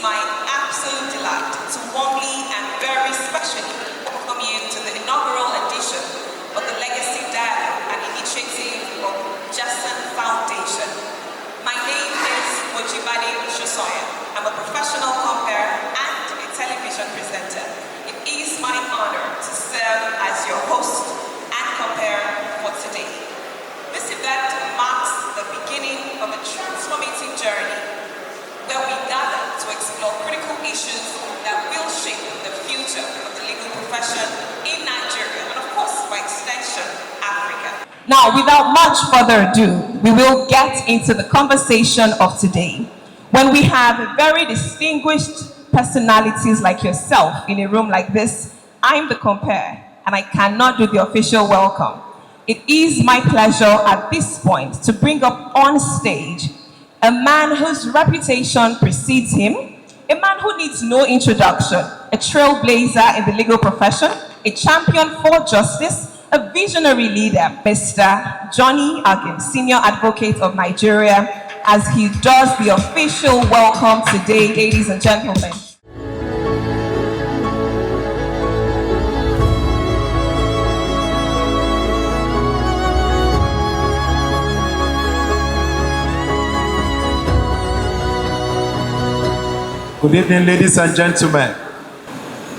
my absolute delight to warmly and very specially welcome you to the inaugural edition of the Legacy Dialogue, an initiative of Jason Foundation. My name is Mojibade Shosoya. I'm a professional compere and a television presenter. It is my honor to serve as your host and compere for today. This event marks the beginning of a transformative journey where we gather to explore critical issues that will shape the future of the legal profession in Nigeria and, of course, by extension, Africa. Now, without much further ado, we will get into the conversation of today. When we have very distinguished personalities like yourself in a room like this, I'm the compere, and I cannot do the official welcome. It is my pleasure at this point to bring up on stage a man whose reputation precedes him, a man who needs no introduction, a trailblazer in the legal profession, a champion for justice, a visionary leader, Mr. Johnny Agim, Senior Advocate of Nigeria, as he does the official welcome today, ladies and gentlemen. Good evening, ladies and gentlemen.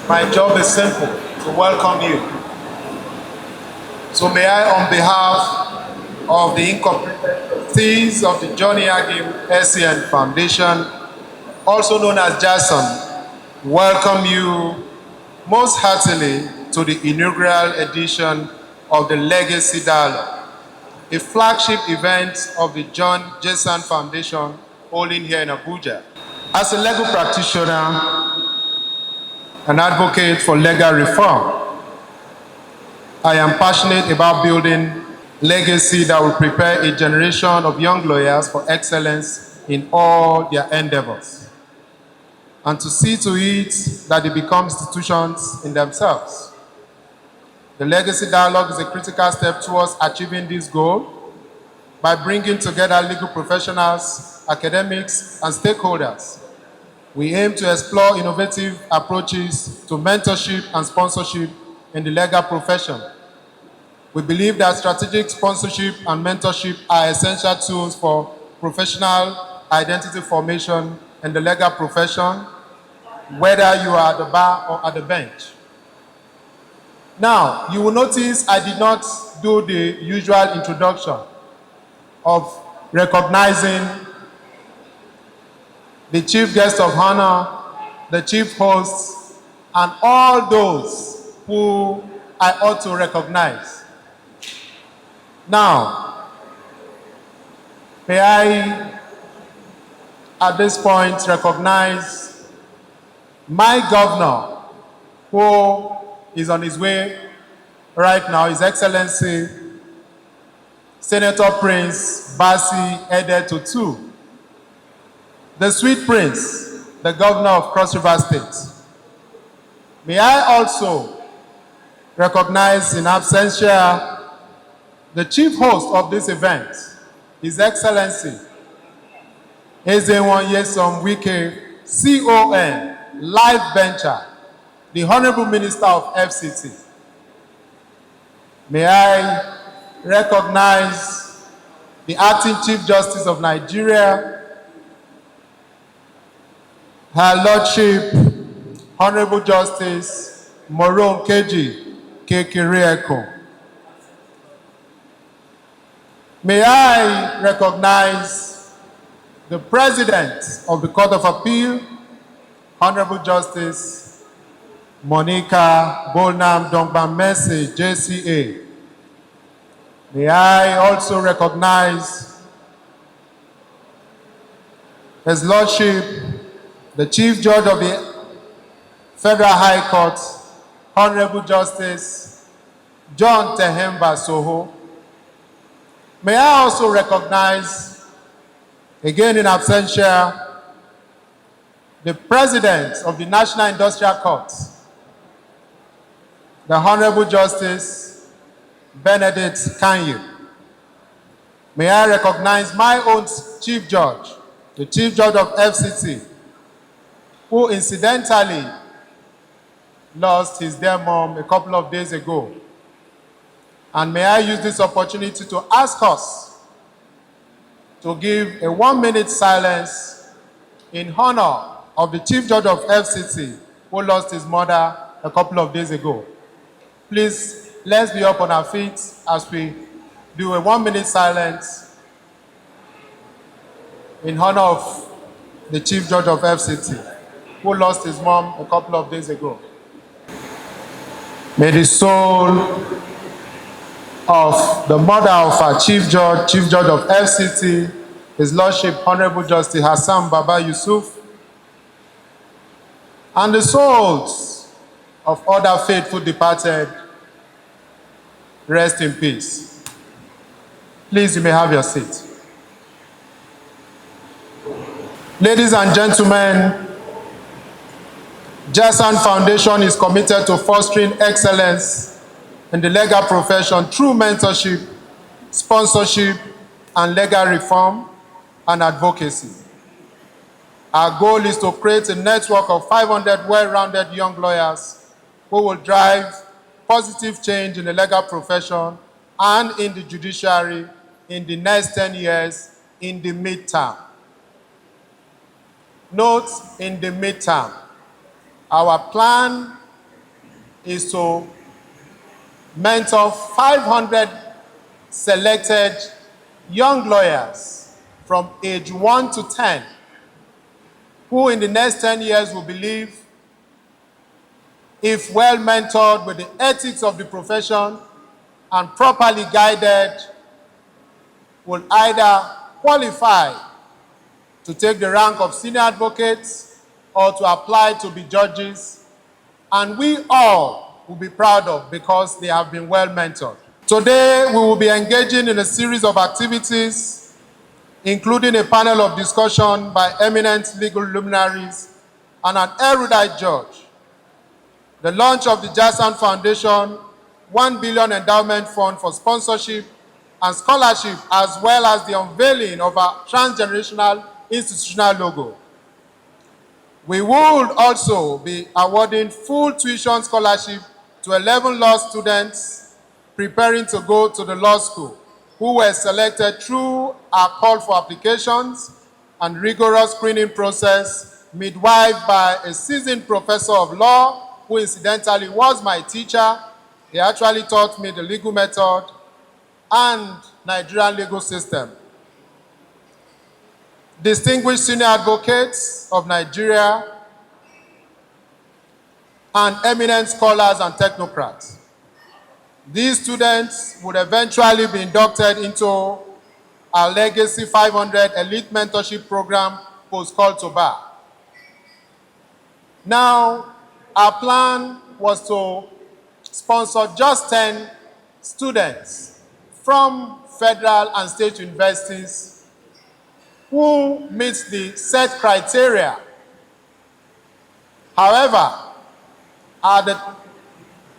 My job is simple, to welcome you. So may I, on behalf of the incorporated trustees of the Johnny Agim SCN Foundation, also known as JASON, welcome you most heartily to the inaugural edition of the Legacy Dialogue, a flagship event of the John JASON Foundation holding here in Abuja. As a legal practitioner, an advocate for legal reform, I am passionate about building legacy that will prepare a generation of young lawyers for excellence in all their endeavors, and to see to it that they become institutions in themselves. The Legacy Dialogue is a critical step towards achieving this goal by bringing together legal professionals, academics, and stakeholders. We aim to explore innovative approaches to mentorship and sponsorship in the legal profession. We believe that strategic sponsorship and mentorship are essential tools for professional identity formation in the legal profession, whether you are at the bar or at the bench. Now, you will notice I did not do the usual introduction of recognizing the chief guest of honor, the chief hosts, and all those who I ought to recognize. Now, may I, at this point, recognize my governor, who is on his way right now, His Excellency, Senator Prince Basi Ede Tutu, the sweet prince, the governor of Cross River State. May I also recognize in absentia the chief host of this event, His Excellency, Ezenwa Nyesom Wike, CON, Life Venture, the Honorable Minister of FCT. May I recognize the Acting Chief Justice of Nigeria, Her Lordship, Honorable Justice Moron Keji Kekirieko. May I recognize the President of the Court of Appeal, Honorable Justice Monica Bolnam Dongbamese, JCA. May I also recognize His Lordship, the Chief Judge of the Federal High Court, Honorable Justice John Tehemba Soho. May I also recognize, again in absentia, the President of the National Industrial Court, the Honorable Justice Benedict Kanyu. May I recognize my own Chief Judge, the Chief Judge of FCT, who incidentally lost his dear mom a couple of days ago. And may I use this opportunity to ask us to give a 1-minute silence in honor of the Chief Judge of FCT who lost his mother a couple of days ago. Please, let's be up on our feet as we do a 1-minute silence in honor of the Chief Judge of FCT who lost his mom a couple of days ago. May the soul of the mother of our Chief Judge of FCT, His Lordship Honorable Justice Hassan Baba Yusuf, and the souls of other faithful departed, rest in peace. Please, you may have your seat. Ladies and gentlemen, Jason Foundation is committed to fostering excellence in the legal profession through mentorship, sponsorship, and legal reform and advocacy. Our goal is to create a network of 500 well-rounded young lawyers who will drive positive change in the legal profession and in the judiciary in the next 10 years in the midterm. Note, in the midterm, our plan is to mentor 500 selected young lawyers from age 1 to 10 who in the next 10 years will believe, if well mentored with the ethics of the profession and properly guided, will either qualify to take the rank of senior advocates or to apply to be judges, and we all will be proud of because they have been well mentored. Today, we will be engaging in a series of activities, including a panel of discussion by eminent legal luminaries and an erudite judge, the launch of the Jason Foundation $1 billion endowment fund for sponsorship and scholarship, as well as the unveiling of our transgenerational institutional logo. We will also be awarding full tuition scholarship to 11 law students preparing to go to the law school, who were selected through our call for applications and rigorous screening process, midwifed by a seasoned professor of law, who incidentally was my teacher. He actually taught me the legal method and Nigerian legal system. Distinguished senior advocates of Nigeria, and eminent scholars and technocrats. These students would eventually be inducted into our Legacy 500 Elite Mentorship Program post-call to bar. Now, our plan was to sponsor just 10 students from federal and state universities who meet the set criteria. However, at the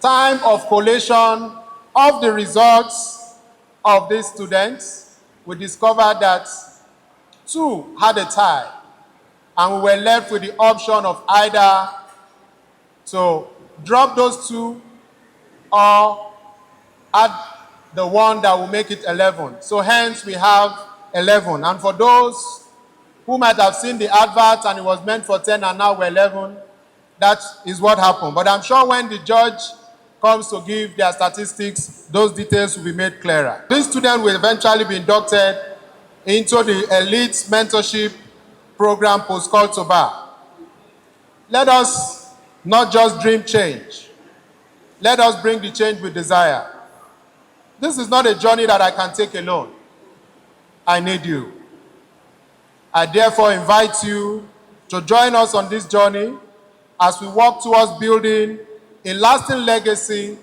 time of collation of the results of these students, we discovered that 2 had a tie, and we were left with the option of either to drop those 2 or add the one that will make it 11. So hence we have 11. And for those who might have seen the advert and it was meant for 10 and now we're 11, that is what happened. But I'm sure when the judge comes to give their statistics, those details will be made clearer. This student will eventually be inducted into the Elite Mentorship Program post-call to bar. Let us not just dream change. Let us bring the change we desire. This is not a journey that I can take alone. I need you. I therefore invite you to join us on this journey as we work towards building a lasting legacy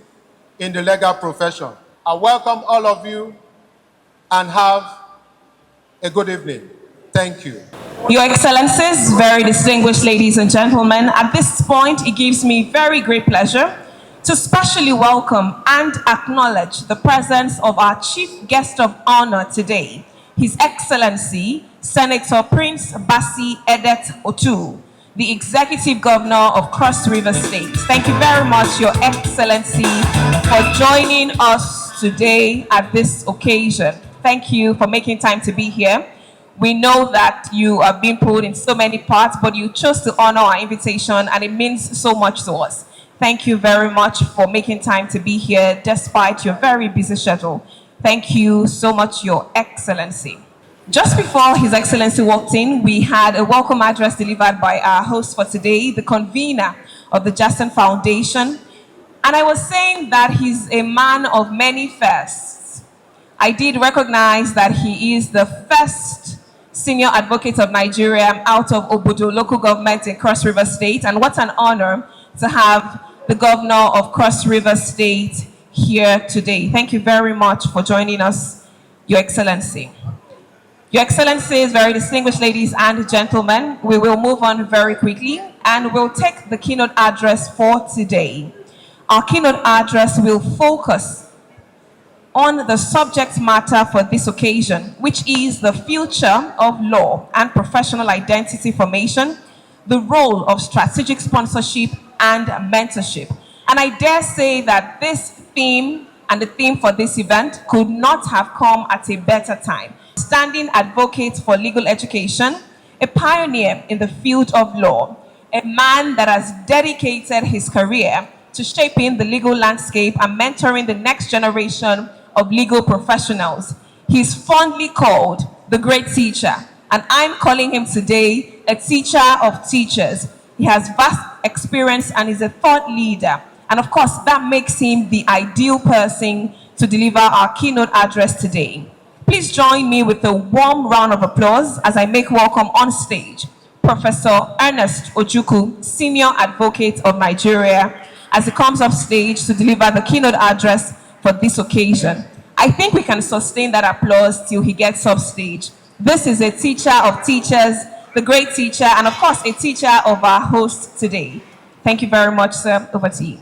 in the legal profession. I welcome all of you and have a good evening. Thank you. Your Excellencies, very distinguished ladies and gentlemen, at this point, it gives me very great pleasure to specially welcome and acknowledge the presence of our chief guest of honor today, His Excellency, Senator Prince Bassey Edet Otu, the Executive Governor of Cross River State. Thank you very much, Your Excellency, for joining us today at this occasion. Thank you for making time to be here. We know that you are being pulled in so many parts, but you chose to honor our invitation, and it means so much to us. Thank you very much for making time to be here despite your very busy schedule. Thank you so much, Your Excellency. Just before His Excellency walked in, we had a welcome address delivered by our host for today, the convener of the Jackson Foundation. And I was saying that he's a man of many firsts. I did recognize that he is the first senior advocate of Nigeria out of Obudu local government in Cross River State. And what an honor to have the governor of Cross River State here today. Thank you very much for joining us, Your Excellency. Your Excellencies, very distinguished ladies and gentlemen, we will move on very quickly and we'll take the keynote address for today. Our keynote address will focus on the subject matter for this occasion, which is the future of law and professional identity formation, the role of strategic sponsorship and mentorship. And I dare say that this theme and the theme for this event could not have come at a better time. Standing advocate for legal education, a pioneer in the field of law, a man that has dedicated his career to shaping the legal landscape and mentoring the next generation of legal professionals. He's fondly called the great teacher, and I'm calling him today a teacher of teachers. He has vast experience and is a thought leader. And of course, that makes him the ideal person to deliver our keynote address today. Please join me with a warm round of applause as I make welcome on stage Professor Ernest Ojukwu, Senior Advocate of Nigeria, as he comes up stage to deliver the keynote address for this occasion. I think we can sustain that applause till he gets up stage. This is a teacher of teachers, the great teacher, and of course a teacher of our host today. Thank you very much, sir. Over to you.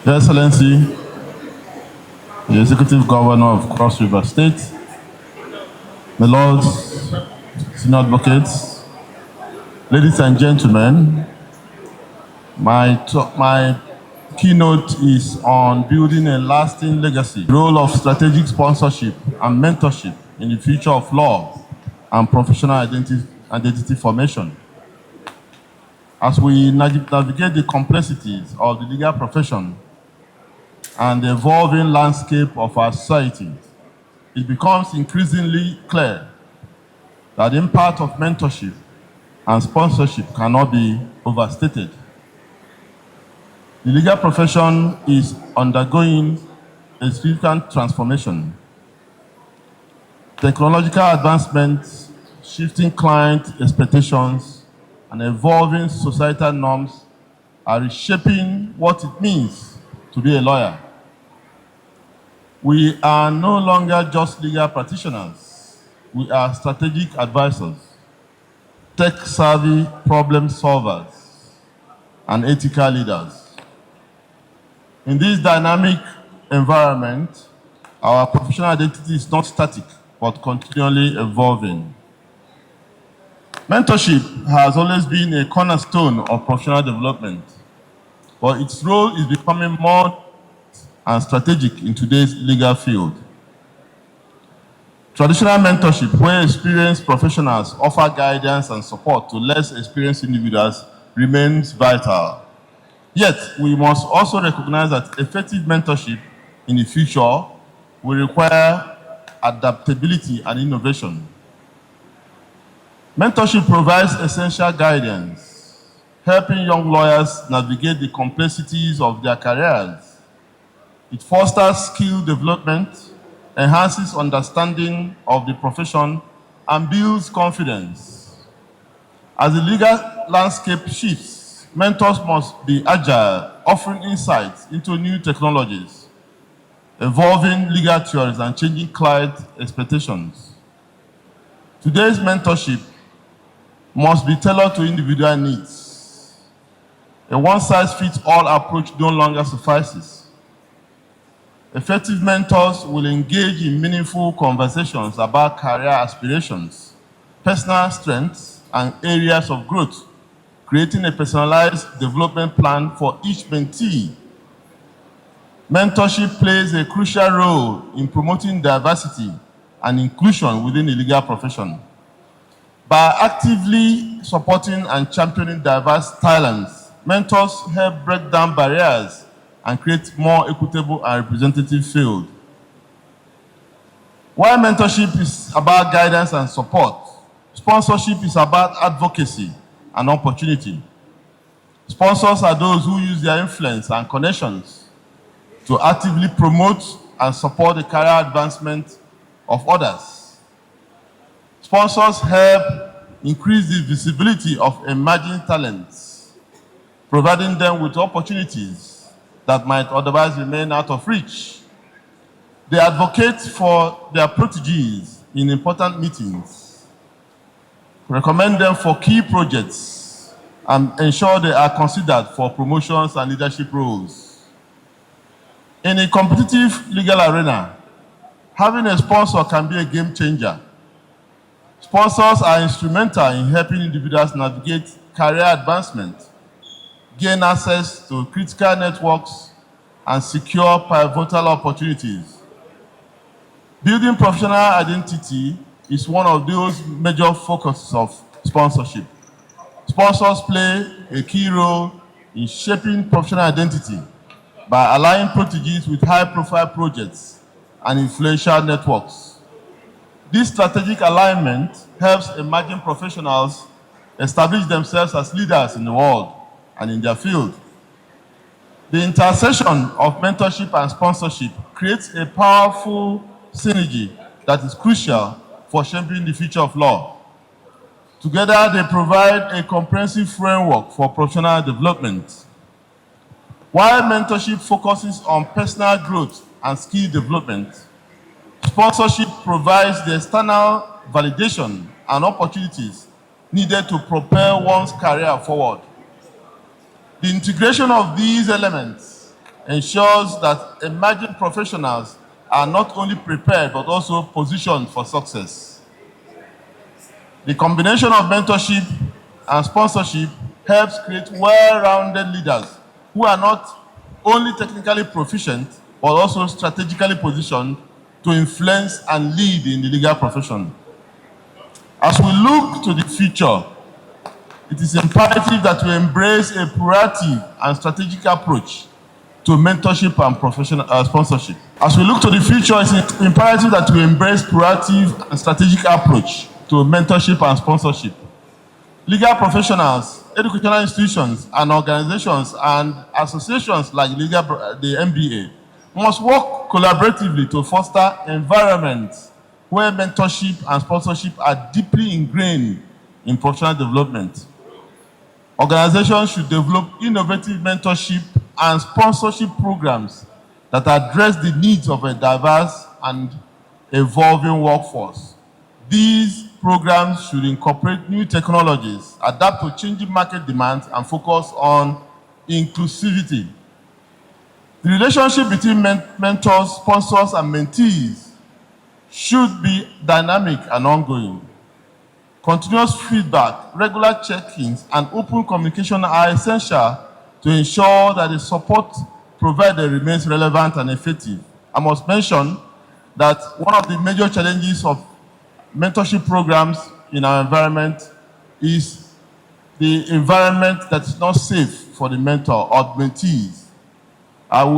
Your Excellency, the Executive Governor of Cross River State, my lords, senior advocates, ladies and gentlemen, my keynote is on building a lasting legacy, the role of strategic sponsorship and mentorship in the future of law and professional identity formation. As we navigate the complexities of the legal profession and the evolving landscape of our society, it becomes increasingly clear that the impact of mentorship and sponsorship cannot be overstated. The legal profession is undergoing a significant transformation. Technological advancements, shifting client expectations, and evolving societal norms are reshaping what it means to be a lawyer. We are no longer just legal practitioners. We are strategic advisors, tech-savvy problem solvers, and ethical leaders. In this dynamic environment, our professional identity is not static, but continually evolving. Mentorship has always been a cornerstone of professional development, but its role is becoming more and strategic in today's legal field. Traditional mentorship, where experienced professionals offer guidance and support to less experienced individuals, remains vital. Yet, we must also recognize that effective mentorship in the future will require adaptability and innovation. Mentorship provides essential guidance, helping young lawyers navigate the complexities of their careers. It fosters skill development, enhances understanding of the profession, and builds confidence. As the legal landscape shifts, mentors must be agile, offering insights into new technologies, evolving legal theories, and changing client expectations. Today's mentorship must be tailored to individual needs. A one-size-fits-all approach no longer suffices. Effective mentors will engage in meaningful conversations about career aspirations, personal strengths, and areas of growth, creating a personalized development plan for each mentee. Mentorship plays a crucial role in promoting diversity and inclusion within the legal profession. By actively supporting and championing diverse talents, mentors help break down barriers and create more equitable and representative field. While mentorship is about guidance and support, sponsorship is about advocacy and opportunity. Sponsors are those who use their influence and connections to actively promote and support the career advancement of others. Sponsors help increase the visibility of emerging talents, providing them with opportunities that might otherwise remain out of reach. They advocate for their proteges in important meetings, recommend them for key projects, and ensure they are considered for promotions and leadership roles. In a competitive legal arena, having a sponsor can be a game changer. Sponsors are instrumental in helping individuals navigate career advancement, gain access to critical networks, and secure pivotal opportunities. Building professional identity is one of those major focuses of sponsorship. Sponsors play a key role in shaping professional identity by aligning proteges with high-profile projects and influential networks. This strategic alignment helps emerging professionals establish themselves as leaders in the world and in their field. The intersection of mentorship and sponsorship creates a powerful synergy that is crucial for shaping the future of law. Together, they provide a comprehensive framework for professional development. While mentorship focuses on personal growth and skill development, sponsorship provides the external validation and opportunities needed to propel one's career forward. The integration of these elements ensures that emerging professionals are not only prepared but also positioned for success. The combination of mentorship and sponsorship helps create well-rounded leaders who are not only technically proficient but also strategically positioned to influence and lead in the legal profession. As we look to the future, it is imperative that we embrace a proactive and strategic approach to mentorship and professional sponsorship. As we look to the future, it's imperative that we embrace proactive and strategic approach to mentorship and sponsorship. Legal professionals, educational institutions, and organizations and associations like the MBA must work collaboratively to foster environments where mentorship and sponsorship are deeply ingrained in professional development. Organizations should develop innovative mentorship and sponsorship programs that address the needs of a diverse and evolving workforce. These programs should incorporate new technologies, adapt to changing market demands, and focus on inclusivity. The relationship between mentors, sponsors, and mentees should be dynamic and ongoing. Continuous feedback, regular check-ins, and open communication are essential to ensure that the support provided remains relevant and effective. I must mention that one of the major challenges of mentorship programs in our environment is the environment that is not safe for the mentor or mentees.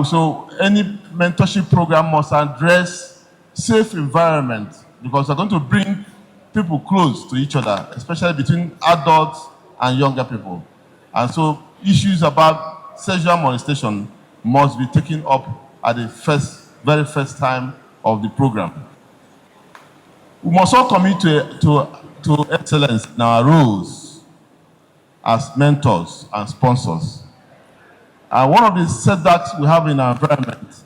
So any mentorship program must address safe environment because they're going to bring people close to each other, especially between adults and younger people. And so issues about sexual molestation must be taken up at the very first time of the program. We must all commit to excellence in our roles as mentors and sponsors. And one of the setbacks we have in our environment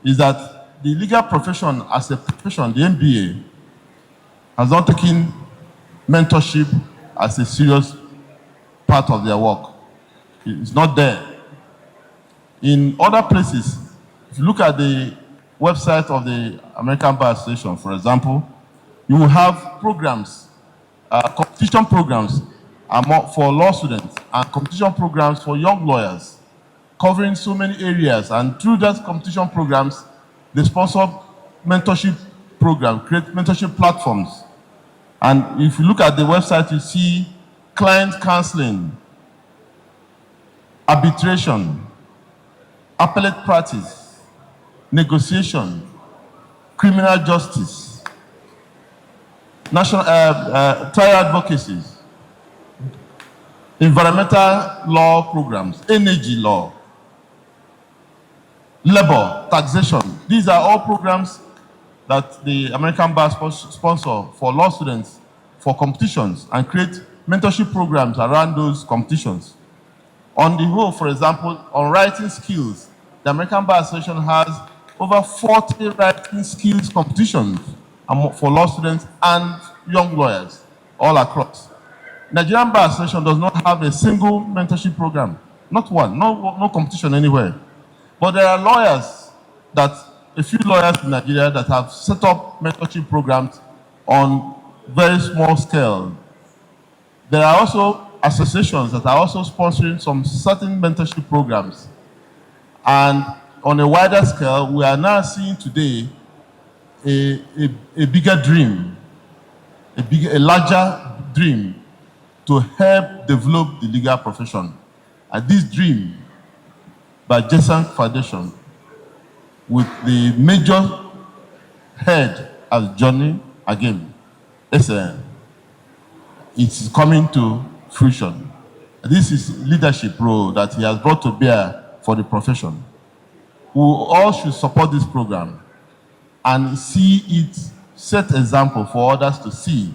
is that the legal profession as a profession, the MBA, has not taken mentorship as a serious part of their work. It's not there. In other places, if you look at the website of the American Bar Association, for example, you will have programs competition programs for law students and competition programs for young lawyers, covering so many areas. And through those competition programs, they sponsor mentorship programs, create mentorship platforms. And if you look at the website, you see client counseling, arbitration, appellate practice, negotiation, criminal justice, national trial advocacies, environmental law programs, energy law, labor, taxation. These are all programs that the American Bar sponsor for law students for competitions and create mentorship programs around those competitions. On the whole, for example, on writing skills, the American Bar Association has over 40 writing skills competitions for law students and young lawyers all across. Nigerian Bar Association does not have a single mentorship program, not one, no competition anywhere. But there are a few lawyers in Nigeria that have set up mentorship programs on very small scale. There are also associations that are also sponsoring some certain mentorship programs. And on a wider scale, we are now seeing today a bigger dream, a larger dream to help develop the legal profession. And this dream by Jason Foundation, with the major head as Johnny Agim, it's coming to fruition. This is leadership role that he has brought to bear for the profession. We all should support this program and see it set example for others to see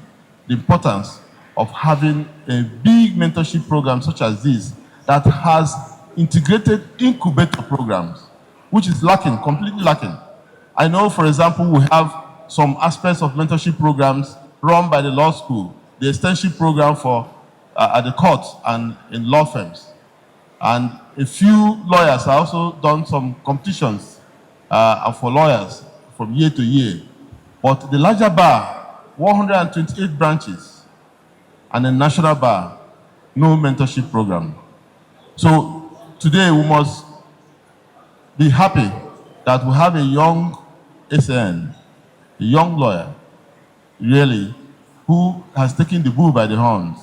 the importance of having a big mentorship program such as this that has integrated incubator programs, which is lacking, completely lacking. I know, for example, we have some aspects of mentorship programs run by the law school, the extension program for at the courts and in law firms. And a few lawyers have also done some competitions for lawyers from year to year. But the larger bar, 128 branches, and the national bar, no mentorship program. So today we must be happy that we have a young SN, a young lawyer, really, who has taken the bull by the horns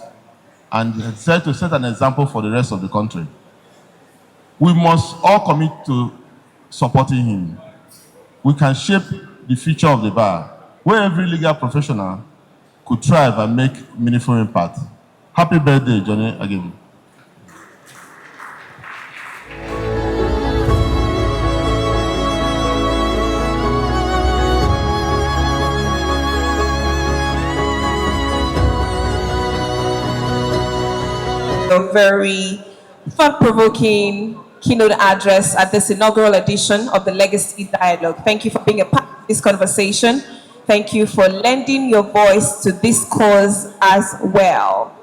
and has tried to set an example for the rest of the country. We must all commit to supporting him. We can shape the future of the bar, where every legal professional could thrive and make meaningful impact. Happy birthday, Johnny Agim. A very thought-provoking keynote address at this inaugural edition of the Legacy Dialogue. Thank you for being a part of this conversation. Thank you for lending your voice to this cause as well.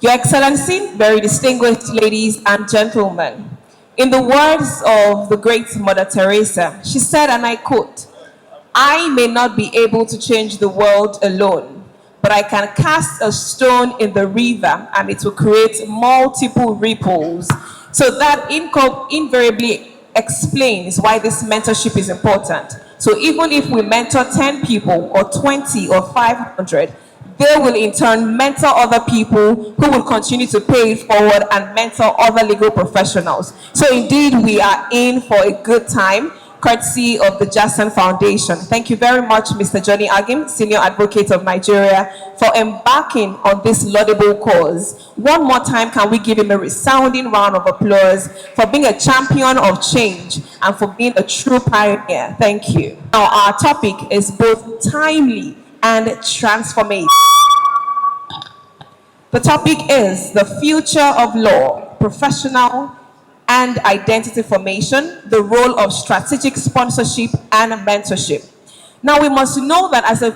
Your Excellency, very distinguished ladies and gentlemen, in the words of the great Mother Teresa, she said, and I quote, "I may not be able to change the world alone, but I can cast a stone in the river and it will create multiple ripples." So that invariably explains why this mentorship is important. So even if we mentor 10 people or 20 or 500, they will in turn mentor other people who will continue to pay it forward and mentor other legal professionals. So indeed, we are in for a good time, courtesy of the Jason Foundation. Thank you very much, Mr. Johnny Agim, Senior Advocate of Nigeria, for embarking on this laudable cause. One more time, can we give him a resounding round of applause for being a champion of change and for being a true pioneer. Thank you. Now, our topic is both timely and transformative. The topic is the future of law, professional and identity formation, the role of strategic sponsorship and mentorship. Now, we must know that as a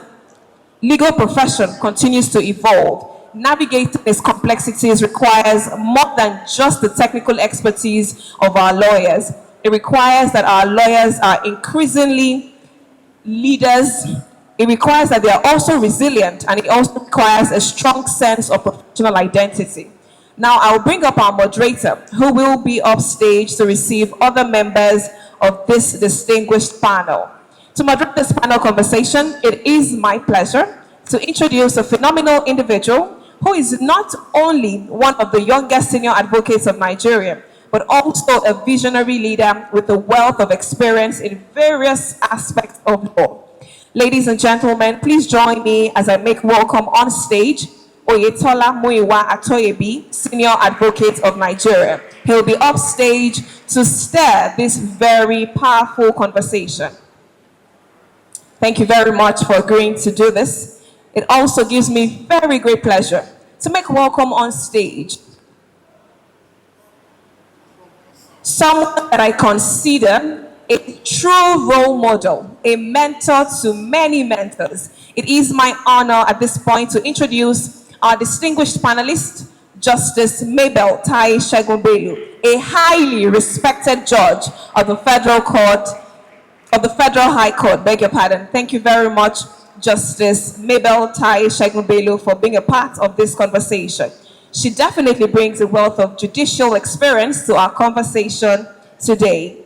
legal profession continues to evolve, navigating its complexities requires more than just the technical expertise of our lawyers. It requires that our lawyers are increasingly leaders It requires that they are also resilient, and it also requires a strong sense of professional identity. Now, I'll bring up our moderator, who will be up stage to receive other members of this distinguished panel. To moderate this panel conversation, it is my pleasure to introduce a phenomenal individual who is not only one of the youngest senior advocates of Nigeria, but also a visionary leader with a wealth of experience in various aspects of law. Ladies and gentlemen, please join me as I make welcome on stage Oyetola Muyiwa Atoyebi, Senior Advocate of Nigeria. He'll be up stage to steer this very powerful conversation. Thank you very much for agreeing to do this. It also gives me very great pleasure to make welcome on stage someone that I consider a true role model, a mentor to many mentors. It is my honor at this point to introduce our distinguished panelist, Justice Mabel Tai Shegun-Bello, a highly respected judge of the Federal High Court, beg your pardon. Thank you very much, Justice Mabel Tai Shegun-Bello, for being a part of this conversation. She definitely brings a wealth of judicial experience to our conversation today.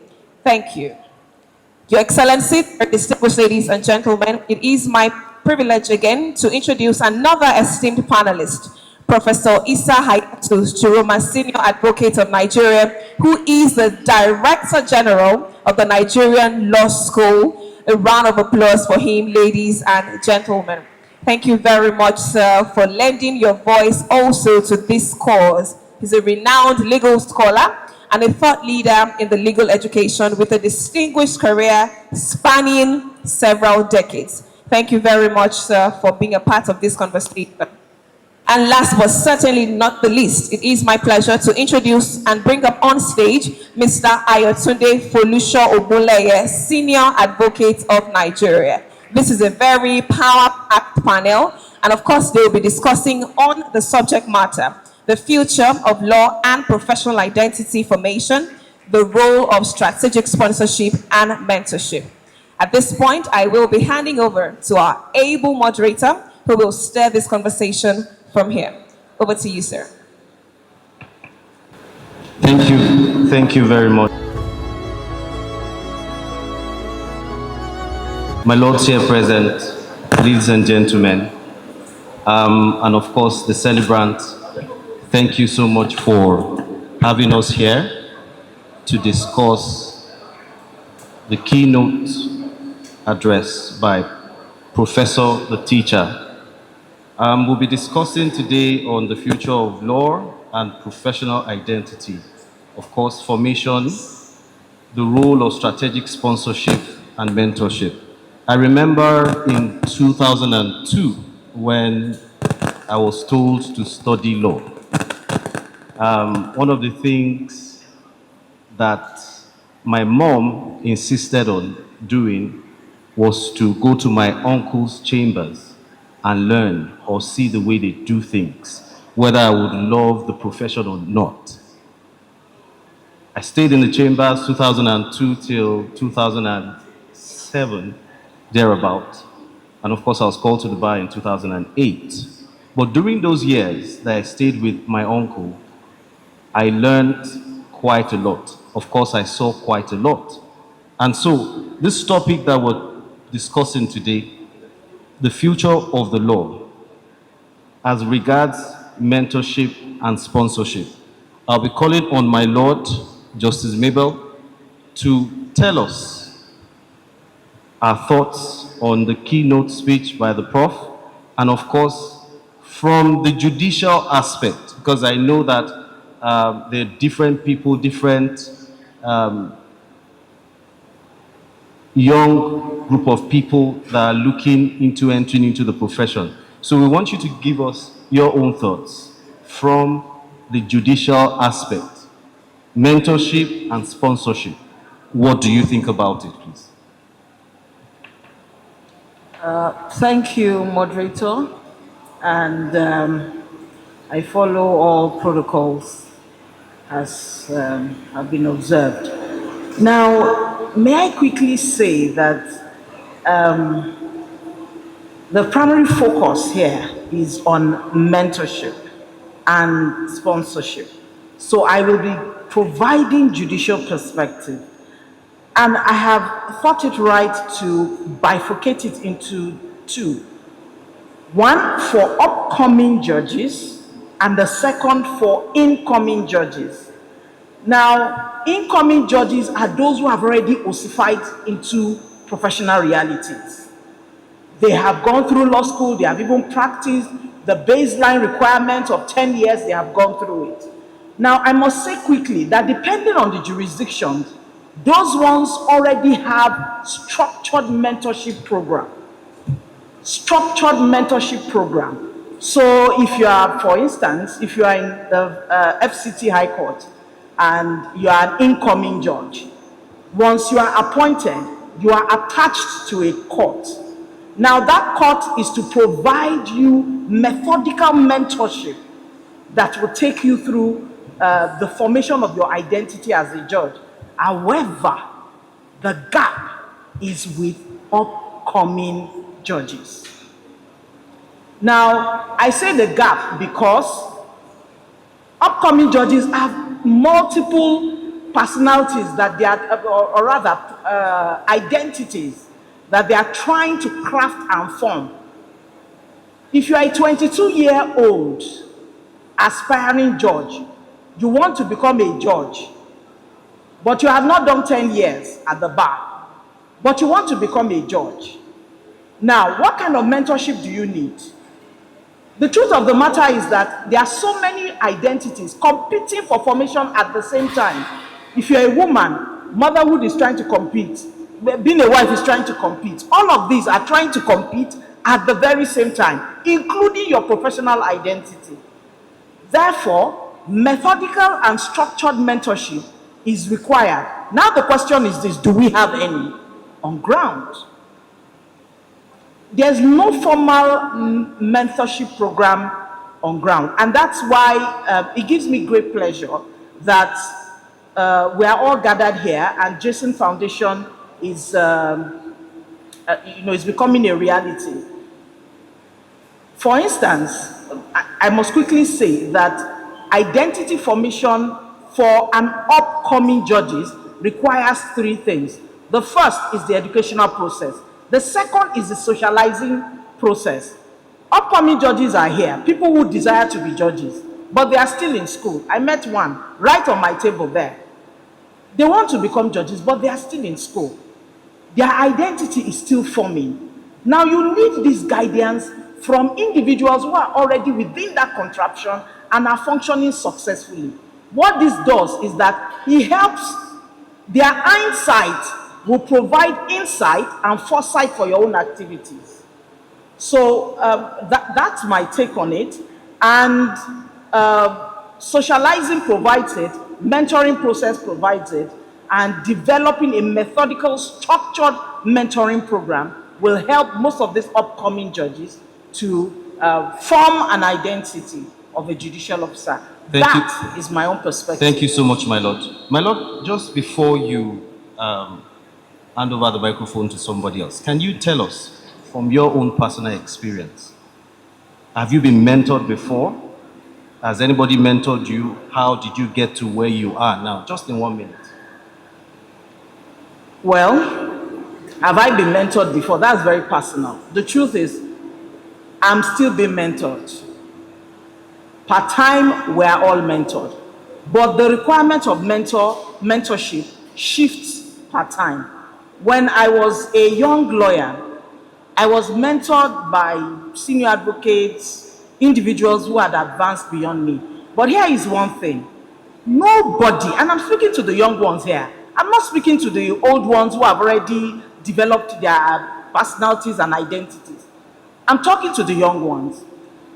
Thank you. Your Excellency, distinguished ladies and gentlemen, it is my privilege again to introduce another esteemed panelist, Professor Issa Hayatu Chiroma, Senior Advocate of Nigeria, who is the Director General of the Nigerian Law School. A round of applause for him, ladies and gentlemen. Thank you very much, sir, for lending your voice also to this cause. He's a renowned legal scholar and a thought leader in the legal education with a distinguished career spanning several decades. Thank you very much, sir, for being a part of this conversation. And last but certainly not the least, it is my pleasure to introduce and bring up on stage Mr. Ayotunde Folusho Ogunleye, Senior Advocate of Nigeria. This is a very power-packed panel, and of course they will be discussing on the subject matter, the future of law and professional identity formation, the role of strategic sponsorship and mentorship. At this point, I will be handing over to our able moderator who will steer this conversation from here. Over to you, sir. Thank you. Thank you very much. My lords here present, ladies and gentlemen, and of course the celebrant, thank you so much for having us here to discuss the keynote address by Professor, the teacher. We'll be discussing today on the future of law and professional identity. Of course, formation, the role of strategic sponsorship and mentorship. I remember in 2002 when I was told to study law. One of the things that my mom insisted on doing was to go to my uncle's chambers and learn or see the way they do things, whether I would love the profession or not. I stayed in the chambers 2002 till 2007, thereabout. And of course, I was called to the bar in 2008. But during those years that I stayed with my uncle, I learned quite a lot. Of course, I saw quite a lot. And so, this topic that we're discussing today, the future of the law, as regards mentorship and sponsorship, I'll be calling on my Lord, Justice Mabel, to tell us our thoughts on the keynote speech by the Prof, and of course, from the judicial aspect, because I know that there are different people, different young group of people that are looking into entering into the profession. So we want you to give us your own thoughts from the judicial aspect, mentorship and sponsorship. What do you think about it, please? Thank you, moderator. And I follow all protocols as have been observed. Now, may I quickly say that The primary focus here is on mentorship and sponsorship. So I will be providing judicial perspective. And I have thought it right to bifurcate it into two. One for upcoming judges, and the second for incoming judges. Now, incoming judges are those who have already ossified into professional realities. They have gone through law school, they have even practiced the baseline requirement of 10 years, they have gone through it. Now, I must say quickly that depending on the jurisdictions, those ones already have structured mentorship program. Structured mentorship program. So if you are, for instance, if you are in the FCT High Court and you are an incoming judge, once you are appointed, you are attached to a court. Now that court is to provide you methodical mentorship that will take you through the formation of your identity as a judge. However, the gap is with upcoming judges. Now, I say the gap because upcoming judges have multiple personalities that they are, or rather, identities that they are trying to craft and form. If you are a 22-year-old aspiring judge, you want to become a judge, but you have not done 10 years at the bar, but you want to become a judge. Now, what kind of mentorship do you need? The truth of the matter is that there are so many identities competing for formation at the same time. If you're a woman, motherhood is trying to compete. Being a wife is trying to compete. All of these are trying to compete at the very same time, including your professional identity. Therefore, methodical and structured mentorship is required. Now the question is this: do we have any on ground? There's no formal mentorship program on ground, and that's why it gives me great pleasure that we are all gathered here, and Jason Foundation is, is becoming a reality. For instance, I must quickly say that identity formation for an upcoming judges requires three things. The first is the educational process. The second is the socializing process. Upcoming judges are here, people who desire to be judges, but they are still in school. I met one right on my table there. They want to become judges, but they are still in school. Their identity is still forming. Now you need this guidance from individuals who are already within that contraption and are functioning successfully. What this does is that it helps their hindsight will provide insight and foresight for your own activities. So that's my take on it. And socializing provides it, mentoring process provides it, and developing a methodical, structured mentoring program will help most of these upcoming judges to form an identity of a judicial officer. That is my own perspective. Thank you so much, my lord. My lord, just before you hand over the microphone to somebody else, can you tell us from your own personal experience, have you been mentored before? Has anybody mentored you? How did you get to where you are now? Just in 1 minute. Well, have I been mentored before? That's very personal. The truth is, I'm still being mentored. Part-time, we are all mentored. But the requirement of mentorship shifts part-time. When I was a young lawyer, I was mentored by senior advocates, individuals who had advanced beyond me. But here is one thing. Nobody, and I'm speaking to the young ones here, I'm not speaking to the old ones who have already developed their personalities and identities. I'm talking to the young ones.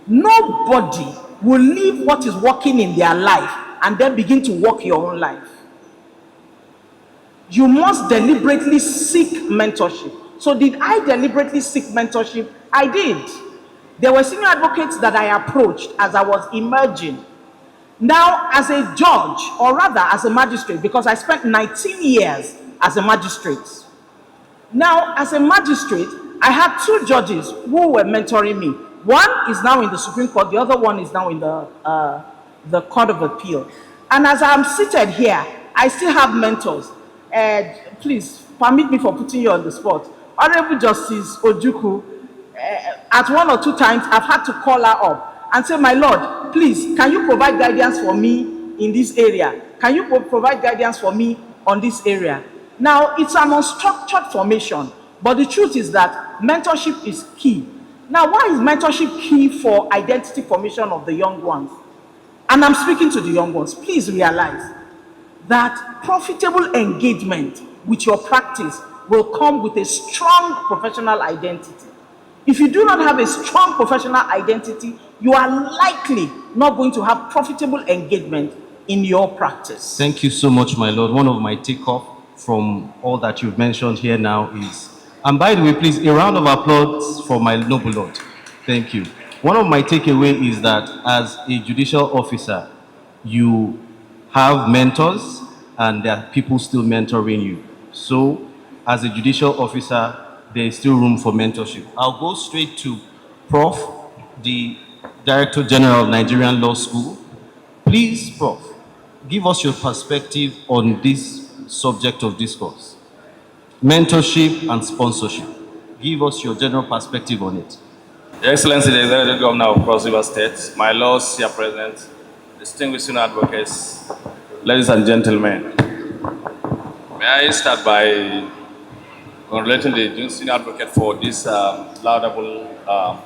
Nobody will leave what is working in their life and then begin to work your own life. You must deliberately seek mentorship. So did I deliberately seek mentorship? I did. There were senior advocates that I approached as I was emerging. Now, as a judge, or rather as a magistrate, because I spent 19 years as a magistrate. Now, as a magistrate, I had two judges who were mentoring me. One is now in the Supreme Court, the other one is now in the Court of Appeal. And as I'm seated here, I still have mentors. Please permit me for putting you on the spot. Honorable Justice Ojukwu, at one or two times, I've had to call her up and say, my Lord, please, can you provide guidance for me in this area? Can you provide guidance for me on this area? Now, it's an unstructured formation, but the truth is that mentorship is key. Now, why is mentorship key for identity formation of the young ones? And I'm speaking to the young ones. Please realize that profitable engagement with your practice will come with a strong professional identity. If you do not have a strong professional identity, you are likely not going to have profitable engagement in your practice. Thank you so much, my Lord. One of my takeoff from all that you've mentioned here now is, and by the way, please, a round of applause for my noble Lord. Thank you. One of my takeaway is that as a judicial officer, you have mentors and there are people still mentoring you. So as a judicial officer, there is still room for mentorship. I'll go straight to Prof, the Director General of Nigerian Law School. Please, Prof, give us your perspective on this subject of discourse. Mentorship and sponsorship. Give us your general perspective on it. Your Excellency, the Executive Governor of Cross River State, my lords here present, distinguished senior advocates, ladies and gentlemen. May I start by congratulating the senior advocate for this laudable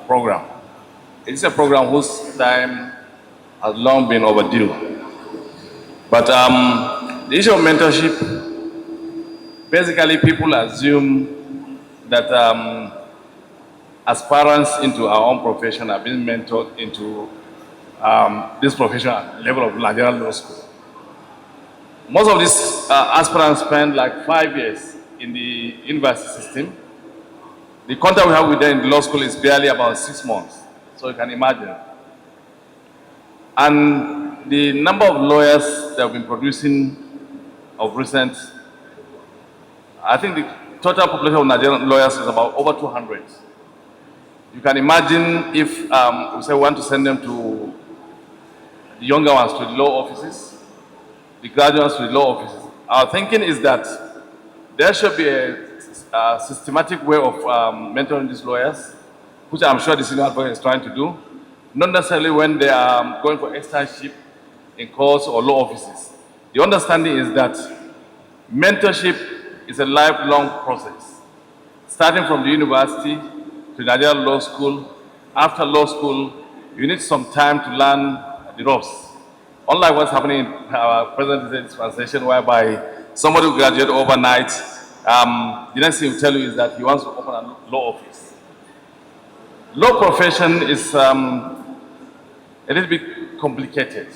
program. It is a program whose time has long been overdue. But the issue of mentorship, basically people assume that aspirants into our own profession are being mentored into this professional level of Nigerian law school. Most of these aspirants spend like 5 years in the university system. The contact we have with them in the law school is barely about 6 months, so you can imagine. And the number of lawyers that have been producing of recent, I think the total population of Nigerian lawyers is about over 200. You can imagine if we say we want to send them to the younger ones to the law offices, the graduates to the law offices. Our thinking is that there should be a systematic way of mentoring these lawyers, which I'm sure the senior advocate is trying to do, not necessarily when they are going for externship in courts or law offices. The understanding is that mentorship is a lifelong process, starting from the university to Nigerian law school. After law school, you need some time to learn the ropes. Unlike what's happening in our present dispensation, whereby somebody will graduate overnight, the next thing he'll tell you is that he wants to open a law office. Law profession is a little bit complicated.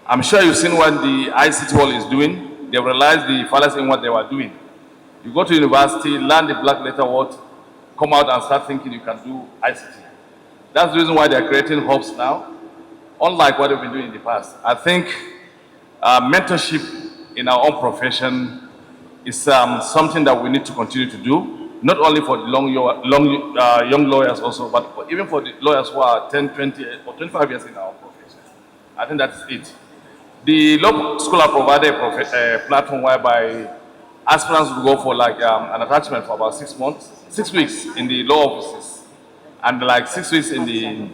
I'm sure you've seen what the ICT world is doing. They realized the fallacy in what they were doing. You go to university, learn the black letter word, come out and start thinking you can do ICT. That's the reason why they're creating hubs now, unlike what they've been doing in the past. I think mentorship in our own profession is something that we need to continue to do, not only for the young lawyers also, but even for the lawyers who are 10, 20, or 25 years in our profession. I think that's it. The law school have provided a platform whereby aspirants will go for like an attachment for about 6 months, 6 weeks in the law offices, and like 6 weeks in the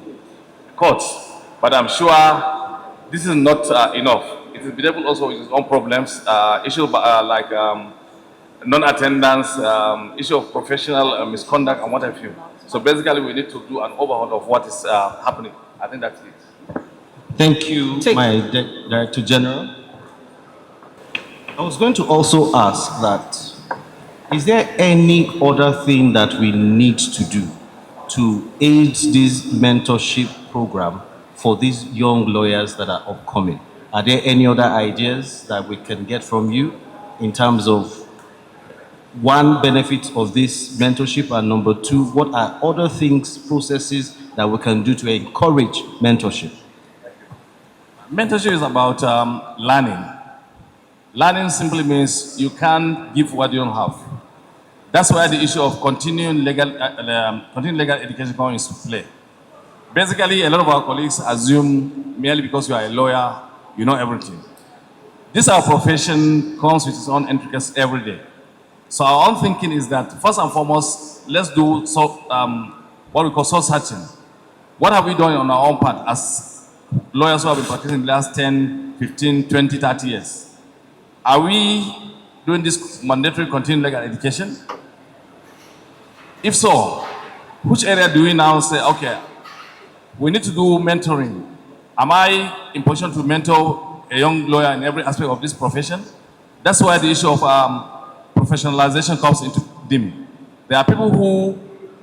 courts. But I'm sure this is not enough. It is bedeviled also with its own problems, issues like non-attendance, issue of professional misconduct and what have you. So basically we need to do an overhaul of what is happening. I think that's it. Thank you, my Director General. I was going to also ask that, is there any other thing that we need to do to aid this mentorship program for these young lawyers that are upcoming? Are there any other ideas that we can get from you in terms of, one, benefit of this mentorship, and number two, what are other things, processes that we can do to encourage mentorship? Mentorship is about learning. Learning simply means you can't give what you don't have. That's where the issue of continuing legal education comes into play. Basically, a lot of our colleagues assume merely because you are a lawyer, you know everything. This our profession comes with its own intricacies every day. So our own thinking is that first and foremost, let's do what we call soul searching. What have we done on our own part as lawyers who have been practicing the last 10, 15, 20, 30 years? Are we doing this mandatory continuing legal education? If so, which area do we now say, okay, we need to do mentoring? Am I in position to mentor a young lawyer in every aspect of this profession? That's why the issue of professionalization comes into dim. There are people who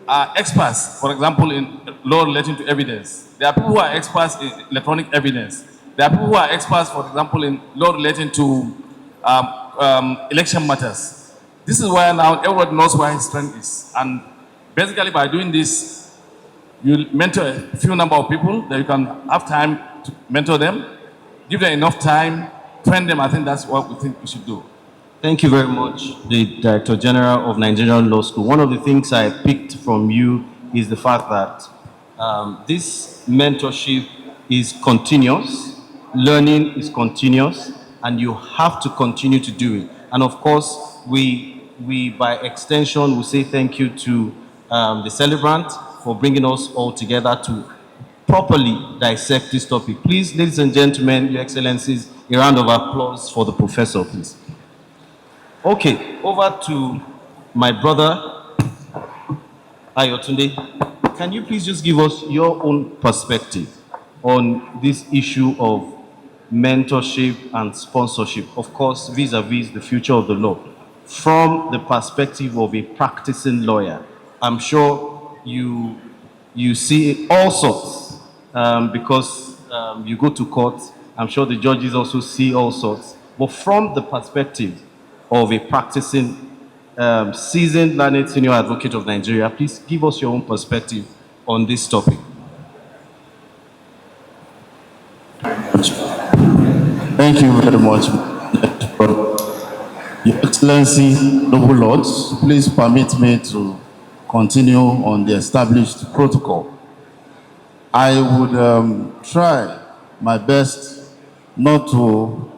are experts, for example, in law relating to evidence. There are people who are experts in electronic evidence. There are people who are experts, for example, in law relating to election matters. This is where now everyone knows where his strength is. And basically by doing this, you mentor a few number of people that you can have time to mentor them, give them enough time, train them. I think that's what we think we should do. Thank you very much, the Director General of Nigerian Law School. One of the things I picked from you is the fact that this mentorship is continuous, learning is continuous, and you have to continue to do it. And of course, we by extension, will say thank you to the celebrant for bringing us all together to properly dissect this topic. Please, ladies and gentlemen, Your Excellencies, a round of applause for the professor, please. Okay, over to my brother, Ayotunde. Can you please just give us your own perspective on this issue of mentorship and sponsorship, of course, vis-a-vis the future of the law, from the perspective of a practicing lawyer? I'm sure you see all sorts because you go to court. I'm sure the judges also see all sorts. But from the perspective of a practicing, seasoned, learned senior advocate of Nigeria, please give us your own perspective on this topic. Thank you very much. Your Excellency, noble lords, please permit me to continue on the established protocol. I would try my best not to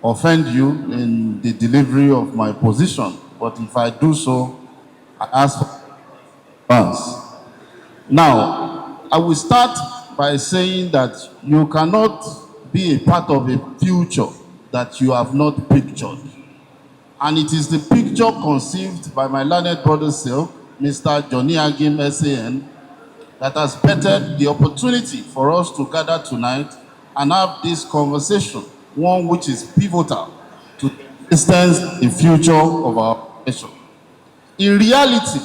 offend you in the delivery of my position, but if I do so, I ask for advance. Now, I will start by saying that you cannot be a part of a future that you have not pictured. And it is the picture conceived by my learned brother self, Mr. Johnny Agim, SAN, that has bettered the opportunity for us to gather tonight and have this conversation, one which is pivotal to distance the future of our profession. In reality,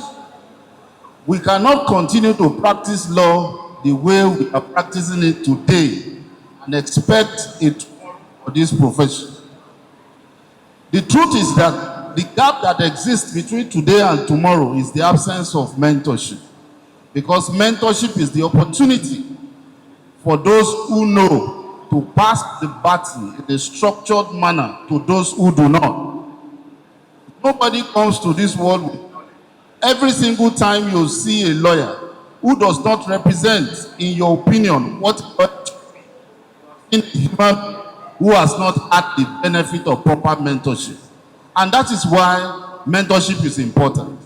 we cannot continue to practice law the way we are practicing it today and expect it for this profession. The truth is that the gap that exists between today and tomorrow is the absence of mentorship, because mentorship is the opportunity for those who know to pass the baton in a structured manner to those who do not. Nobody comes to this world with every single time you see a lawyer who does not represent, in your opinion, what in human who has not had the benefit of proper mentorship. And that is why mentorship is important.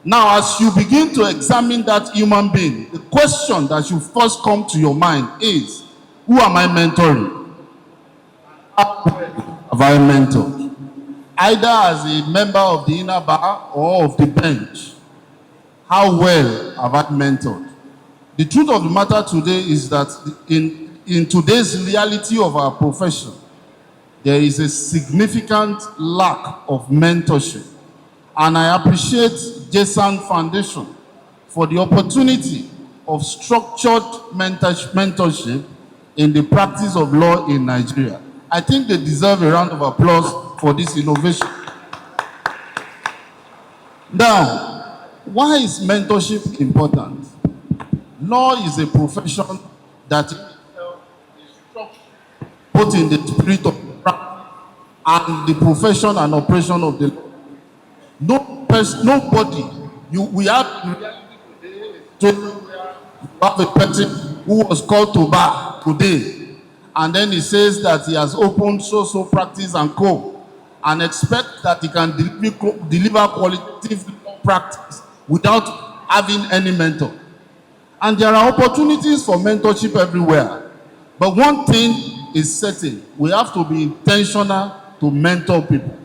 Now, as you begin to examine that human being, the question that should first come to your mind is, who am I mentoring? How have I mentored? Either as a member of the inner bar or of the bench. How well have I mentored? The truth of the matter today is that in today's reality of our profession, there is a significant lack of mentorship. And I appreciate JSAN Foundation for the opportunity of structured mentorship in the practice of law in Nigeria. I think they deserve a round of applause for this innovation. Now, why is mentorship important? Law is a profession that is structured both in the spirit of practice and the profession and operation of the law. No person, nobody. We have a person who was called to bar today, and then he says that he has opened so practice and co, and expect that he can deliver qualitative practice without having any mentor. And there are opportunities for mentorship everywhere. But one thing is certain, we have to be intentional to mentor people.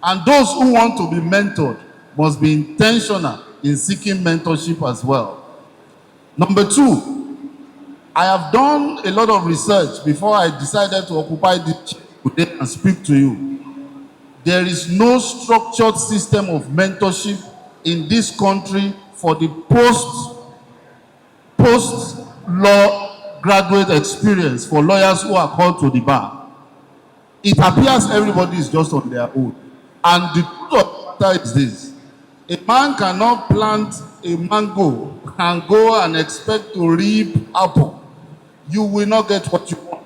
And those who want to be mentored must be intentional in seeking mentorship as well. Number two, I have done a lot of research before I decided to occupy this chair today and speak to you. There is no structured system of mentorship in this country for the post-law graduate experience for lawyers who are called to the bar. It appears everybody is just on their own. And the truth of the matter is this: a man cannot plant a mango and go and expect to reap apple. You will not get what you want.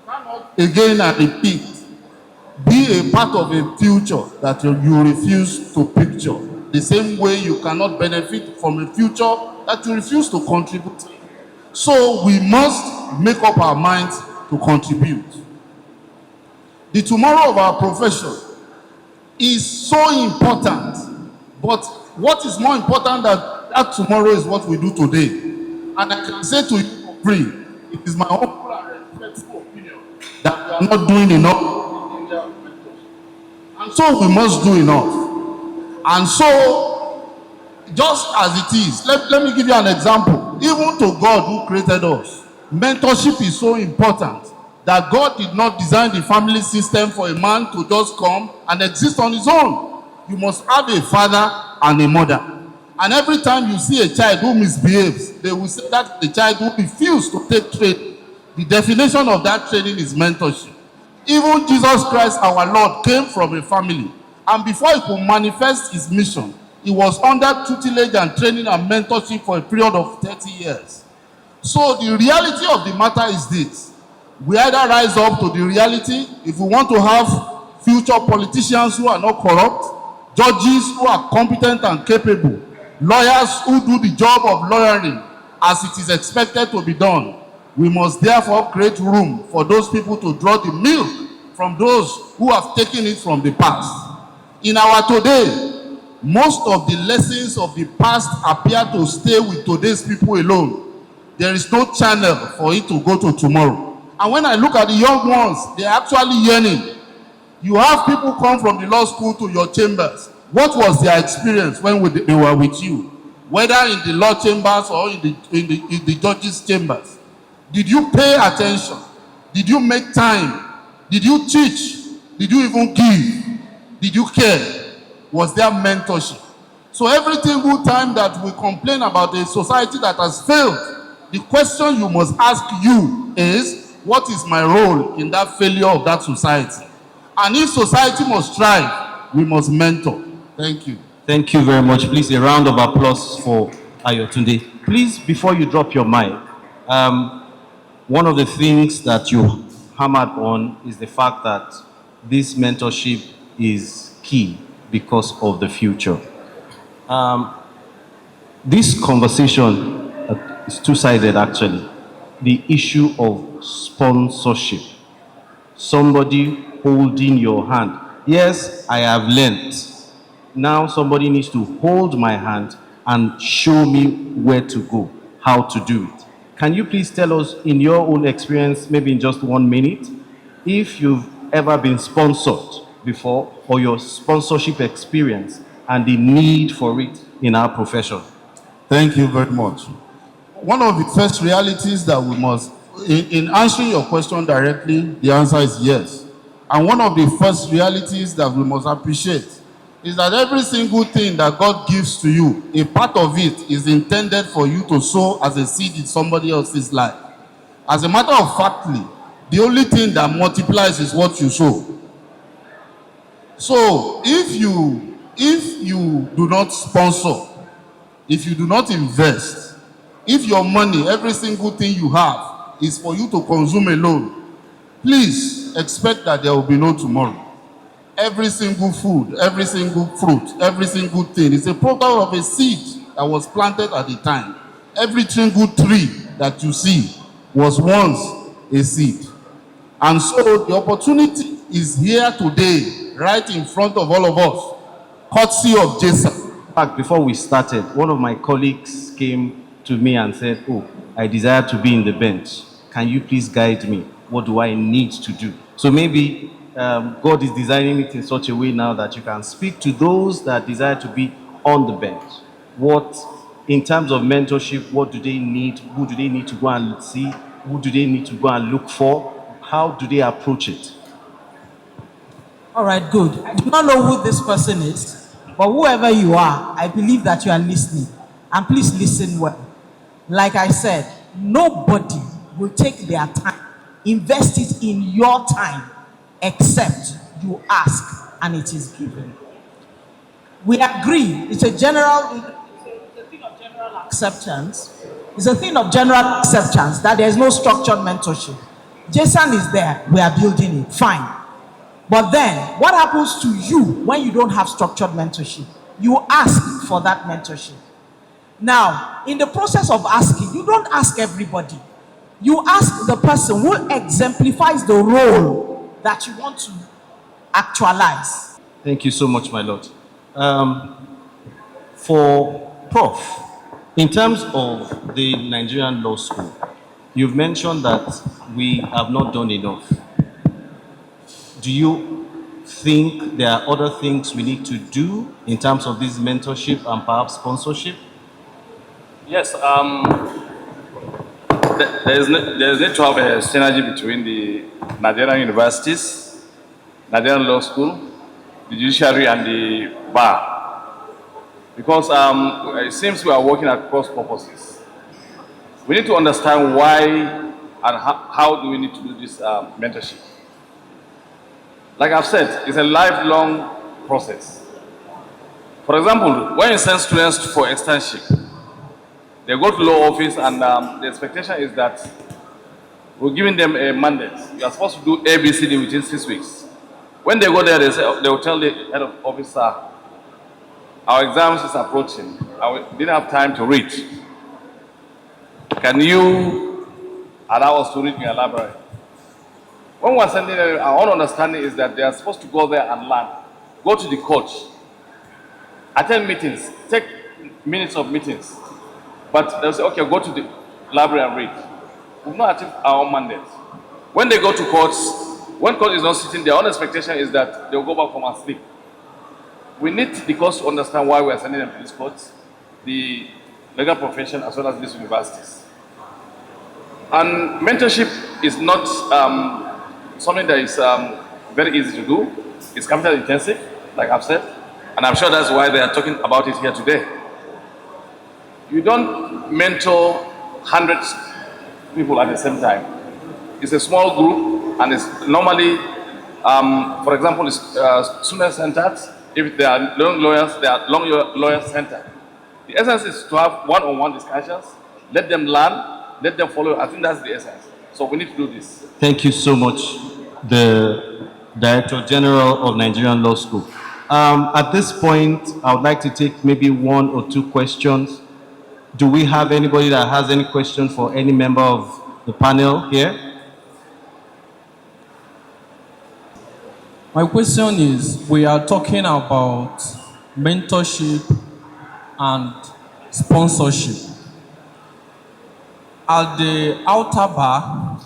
You cannot, again and repeat, be a part of a future that you refuse to picture. The same way you cannot benefit from a future that you refuse to contribute. So we must make up our minds to contribute. The tomorrow of our profession is so important, but what is more important than that tomorrow is what we do today. And I can say to you for free, it is my humble and respectful opinion that we are not doing enough. And so we must do enough. And so, just as it is, let me give you an example. Even to God who created us, mentorship is so important that God did not design the family system for a man to just come and exist on his own. You must have a father and a mother. And every time you see a child who misbehaves, they will say that the child who refused to take training. The definition of that training is mentorship. Even Jesus Christ, our Lord, came from a family. And before he could manifest his mission, he was under tutelage and training and mentorship for a period of 30 years. So the reality of the matter is this: we either rise up to the reality if we want to have future politicians who are not corrupt, judges who are competent and capable, lawyers who do the job of lawyering as it is expected to be done. We must therefore create room for those people to draw the milk from those who have taken it from the past. In our today, most of the lessons of the past appear to stay with today's people alone. There is no channel for it to go to tomorrow. And when I look at the young ones, they are actually yearning. You have people come from the law school to your chambers. What was their experience when they were with you? Whether in the law chambers or in the judges' chambers. Did you pay attention? Did you make time? Did you teach? Did you even give? Did you care? Was there mentorship? So every single time that we complain about a society that has failed, the question you must ask you is, what is my role in that failure of that society? And if society must strive, we must mentor. Thank you. Thank you very much. Please, a round of applause for Ayotunde. Please, before you drop your mic, one of the things that you hammered on is the fact that this mentorship is key because of the future. This conversation is two-sided, actually. The issue of sponsorship. Somebody holding your hand. Yes, I have learned. Now somebody needs to hold my hand and show me where to go, how to do it. Can you please tell us, in your own experience, maybe in just 1 minute, if you've ever been sponsored before, or your sponsorship experience and the need for it in our profession? Thank you very much. One of the first realities that we must, in answering your question directly, the answer is yes. And one of the first realities that we must appreciate is that every single thing that God gives to you, a part of it is intended for you to sow as a seed in somebody else's life. As a matter of factly, the only thing that multiplies is what you sow. So if you do not sponsor, if you do not invest, if your money, every single thing you have, is for you to consume alone, please expect that there will be no tomorrow. every single food, every single fruit, every single thing is a product of a seed that was planted at the time. Every single tree that you see was once a seed. And so the opportunity is here today, right in front of all of us, courtesy of Jason. In fact, before we started, one of my colleagues came to me and said, "Oh, I desire to be in the bench. Can you please guide me? What do I need to do?" So maybe God is designing it in such a way now that you can speak to those that desire to be on the bench. What, in terms of mentorship, what do they need? Who do they need to go and see? Who do they need to go and look for? How do they approach it? All right, good. I do not know who this person is, but whoever you are, I believe that you are listening. And please listen well. Like I said, nobody will take their time, invest it in your time, except you ask and it is given. We agree, it's a thing of general acceptance. It's a thing of general acceptance that there is no structured mentorship. Jason is there, we are building it, fine. But then, what happens to you when you don't have structured mentorship? You ask for that mentorship. Now, in the process of asking, you don't ask everybody. You ask the person who exemplifies the role that you want to actualize. Thank you so much, my lord. For Prof, in terms of the Nigerian Law School, you've mentioned that we have not done enough. Do you think there are other things we need to do in terms of this mentorship and perhaps sponsorship? Yes, there is need to have a synergy between the Nigerian universities, Nigerian Law School, the judiciary, and the bar. Because it seems we are working at cross purposes. We need to understand why and how do we need to do this mentorship. Like I've said, it's a lifelong process. For example, when you send students for externship, they go to law office and the expectation is that we're giving them a mandate. You are supposed to do ABCD within 6 weeks. When they go there, they will tell the head of office, "Sir, our exams is approaching. We didn't have time to read. Can you allow us to read in your library?" When we're sending them, our own understanding is that they are supposed to go there and learn. Go to the coach, attend meetings, take minutes of meetings. But they'll say, "Okay, go to the library and read." We've not achieved our own mandate. When they go to courts, when court is not sitting, their own expectation is that they'll go back home and sleep. We need the courts to understand why we are sending them to these courts, the legal profession, as well as these universities. And mentorship is not something that is very easy to do. It's capital intensive, like I've said, and I'm sure that's why they are talking about it here today. You don't mentor hundreds of people at the same time. It's a small group, and it's normally, for example, it's student-centered. If they are young lawyers, they are lawyer-centered. The essence is to have one-on-one discussions, let them learn, let them follow. I think that's the essence. So we need to do this. Thank you so much, the Director General of Nigerian Law School. At this point, I would like to take maybe 1 or 2 questions. Do we have anybody that has any question for any member of the panel here? My question is, we are talking about mentorship and sponsorship. At the outer bar,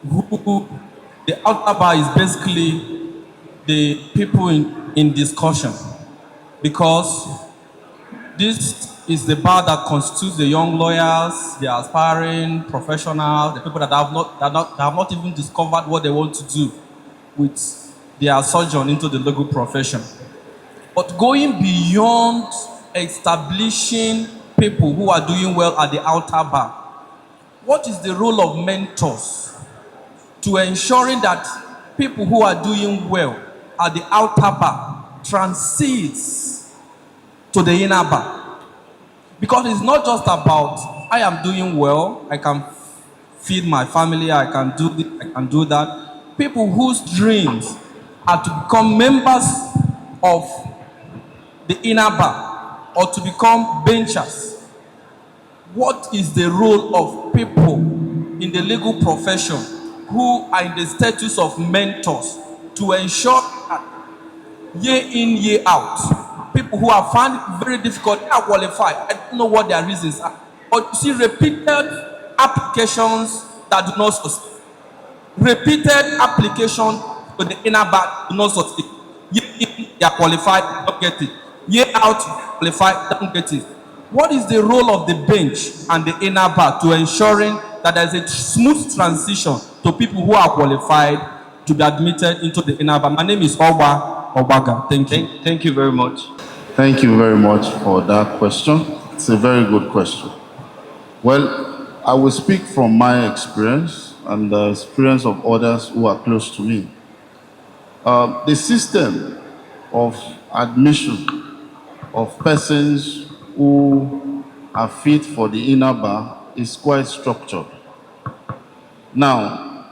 the outer bar is basically the people in discussion, because this is the bar that constitutes the young lawyers, the aspiring professionals, the people that have not even discovered what they want to do with their sojourn into the legal profession. But going beyond establishing people who are doing well at the outer bar, what is the role of mentors to ensuring that people who are doing well at the outer bar transites to the inner bar? Because it's not just about, I am doing well, I can feed my family, I can do this, I can do that. People whose dreams are to become members of the inner bar or to become benchers, what is the role of people in the legal profession who are in the status of mentors to ensure that year in, year out, people who have found it very difficult, they are qualified. I don't know what their reasons are. But you see, repeated applications that do not succeed. Repeated application to the inner bar do not succeed. Year in, they are qualified, don't get it. Year out, qualified, don't get it. What is the role of the bench and the inner bar to ensuring that there is a smooth transition to people who are qualified to be admitted into the inner bar? My name is Obaga. Thank you. Thank you very much. Thank you very much for that question. It's a very good question. Well, I will speak from my experience and the experience of others who are close to me. The system of admission of persons who are fit for the inner bar is quite structured. Now,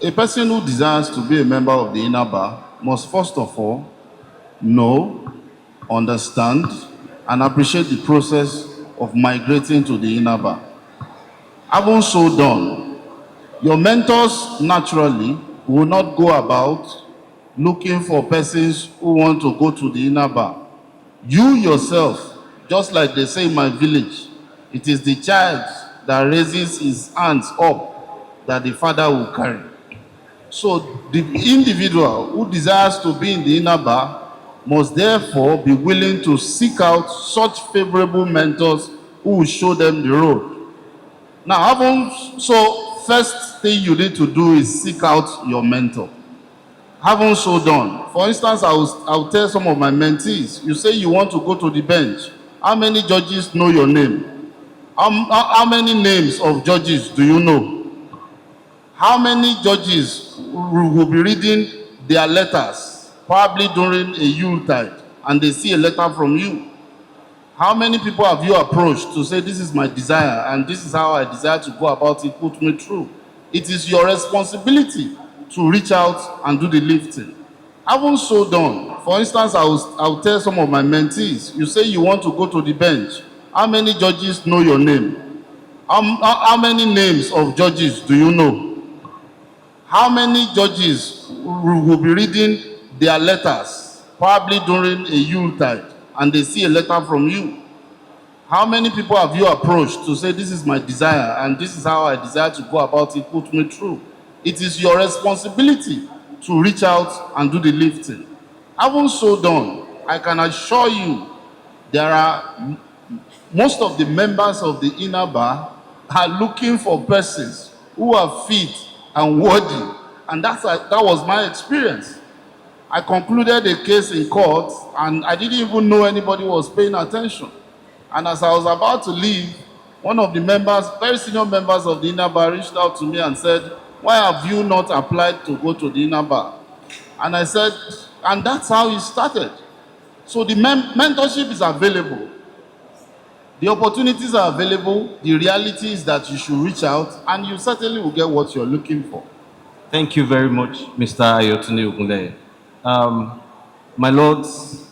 a person who desires to be a member of the inner bar must first of all know, understand, and appreciate the process of migrating to the inner bar. Having so done, your mentors naturally will not go about looking for persons who want to go to the inner bar. You yourself, just like they say in my village, it is the child that raises his hands up that the father will carry. So the individual who desires to be in the inner bar must therefore be willing to seek out such favorable mentors who will show them the road. Now, first thing you need to do is seek out your mentor. Having so done, for instance, I'll tell some of my mentees, you say you want to go to the bench. How many judges know your name? How many names of judges do you know? How many judges will be reading their letters, probably during a Yuletide, and they see a letter from you? How many people have you approached to say, this is my desire, and this is how I desire to go about it, put me through? It is your responsibility to reach out and do the lifting. Having so done, for instance, I'll tell some of my mentees, you say you want to go to the bench. How many judges know your name? How many names of judges do you know? How many judges will be reading their letters, probably during a Yuletide, and they see a letter from you? How many people have you approached to say, this is my desire, and this is how I desire to go about it, put me through? It is your responsibility to reach out and do the lifting. Having so done, I can assure you, most of the members of the inner bar are looking for persons who are fit and worthy, and that was my experience. I concluded a case in court, and I didn't even know anybody was paying attention. And as I was about to leave, one of the members, very senior members of the inner bar, reached out to me and said, why have you not applied to go to the inner bar? And I said, and that's how it started. So the mentorship is available. The opportunities are available. The reality is that you should reach out, and you certainly will get what you're looking for. Thank you very much, Mr. Ayotune Ogunleye. My lords,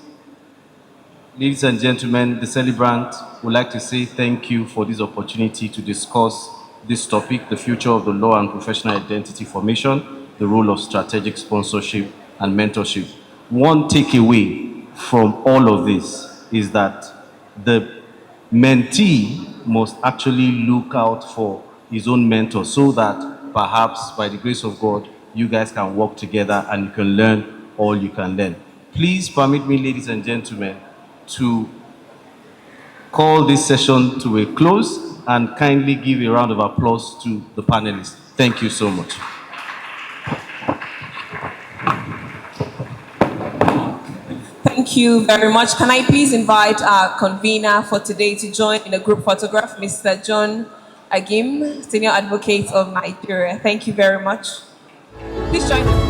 ladies and gentlemen, the celebrant would like to say thank you for this opportunity to discuss this topic, the future of the law and professional identity formation, the role of strategic sponsorship and mentorship. One takeaway from all of this is that the mentee must actually look out for his own mentor so that perhaps by the grace of God, you guys can work together and you can learn all you can learn. Please permit me, ladies and gentlemen, to call this session to a close and kindly give a round of applause to the panelists. Thank you so much. Thank you very much. Can I please invite our convener for today to join in a group photograph, Mr. John Agim, Senior Advocate of Nigeria. Thank you very much. Please join us.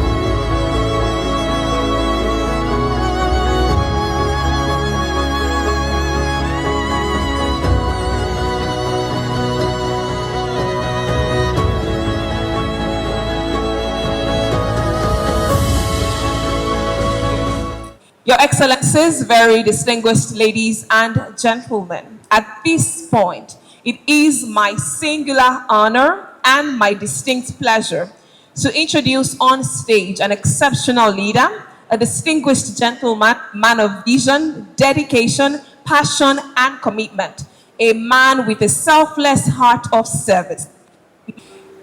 Your Excellencies, very distinguished ladies and gentlemen, at this point, it is my singular honor and my distinct pleasure to introduce on stage an exceptional leader, a distinguished gentleman, man of vision, dedication, passion, and commitment, a man with a selfless heart of service.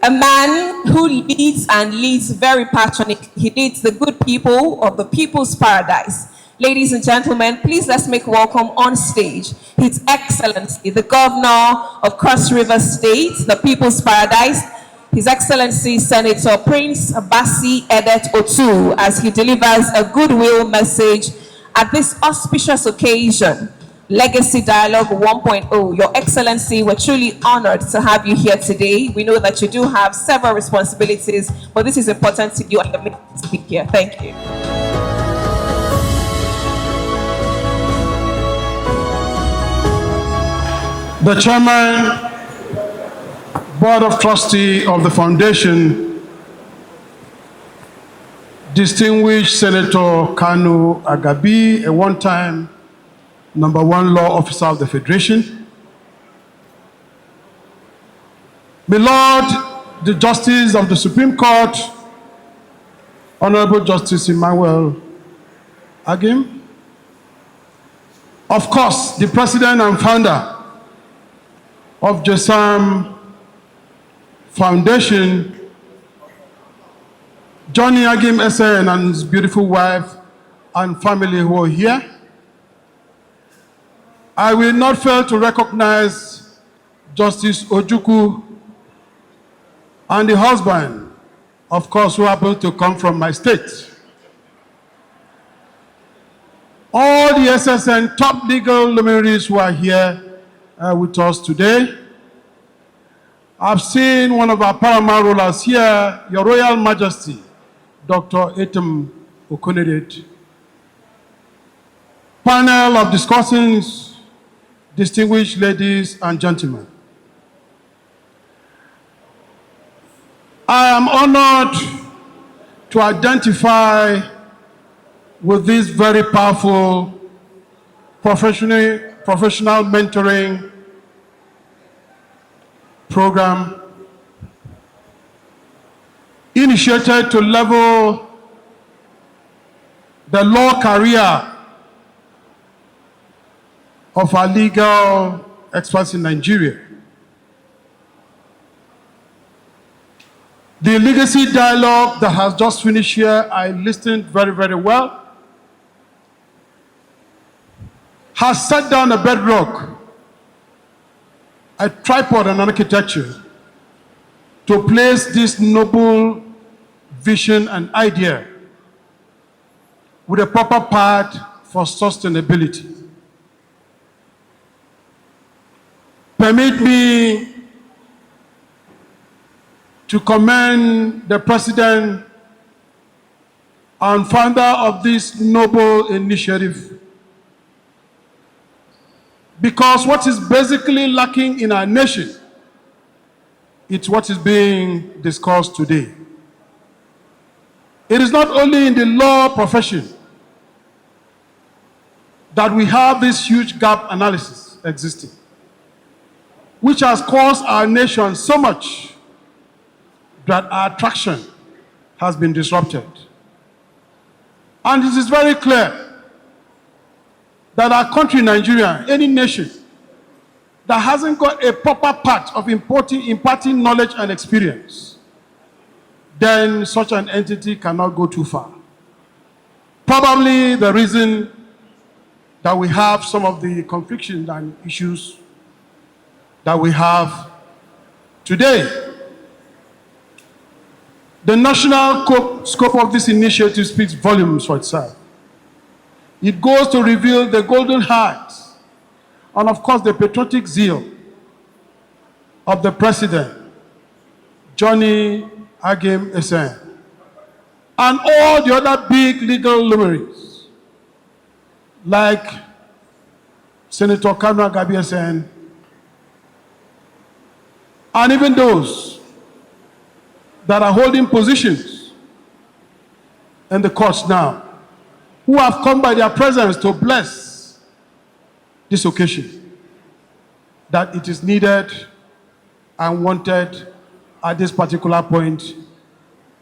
A man who leads and leads very passionately. He leads the good people of the People's Paradise. Ladies and gentlemen, please let's make welcome on stage His Excellency, the Governor of Cross River State, the People's Paradise, His Excellency Senator Prince Basi Edet Otu, as he delivers a goodwill message at this auspicious occasion. Legacy Dialogue 1.0. Your Excellency, we're truly honored to have you here today. We know that you do have several responsibilities, but this is important to you and the meeting to be here. Thank you. The Chairman, Board of Trustee of the Foundation, distinguished Senator Kanu Agabi, a one-time #1 law officer of the Federation. My Lord, the Justice of the Supreme Court, Honorable Justice Emmanuel Agim. Of course, the President and founder of JSAM Foundation, Johnny Agim SN, and his beautiful wife and family who are here. I will not fail to recognize Justice Ojukwu and the husband, of course, who happened to come from my state. All the SSN top legal luminaries who are here with us today. I've seen one of our paramount rulers here, Your Royal Majesty, Dr. Etem Okonedet. Panel of discussants, distinguished ladies and gentlemen. I am honored to identify with this very powerful professional mentoring program initiated to level the law career of our legal experts in Nigeria. The legacy dialogue that has just finished here, I listened very, very well, has set down a bedrock, a tripod and an architecture to place this noble vision and idea with a proper path for sustainability. Permit me to commend the President and founder of this noble initiative, because what is basically lacking in our nation, it's what is being discussed today. It is not only in the law profession that we have this huge gap analysis existing, which has caused our nation so much that our traction has been disrupted. And it is very clear that our country, Nigeria, any nation that hasn't got a proper path of imparting knowledge and experience, then such an entity cannot go too far. Probably the reason that we have some of the conflicts and issues that we have today. The national scope of this initiative speaks volumes for itself. It goes to reveal the golden heart and, of course, the patriotic zeal of the President, Johnny Agim SN, and all the other big legal luminaries, like Senator Kanu Agabi SN, and even those that are holding positions in the courts now, who have come by their presence to bless this occasion, that it is needed and wanted at this particular point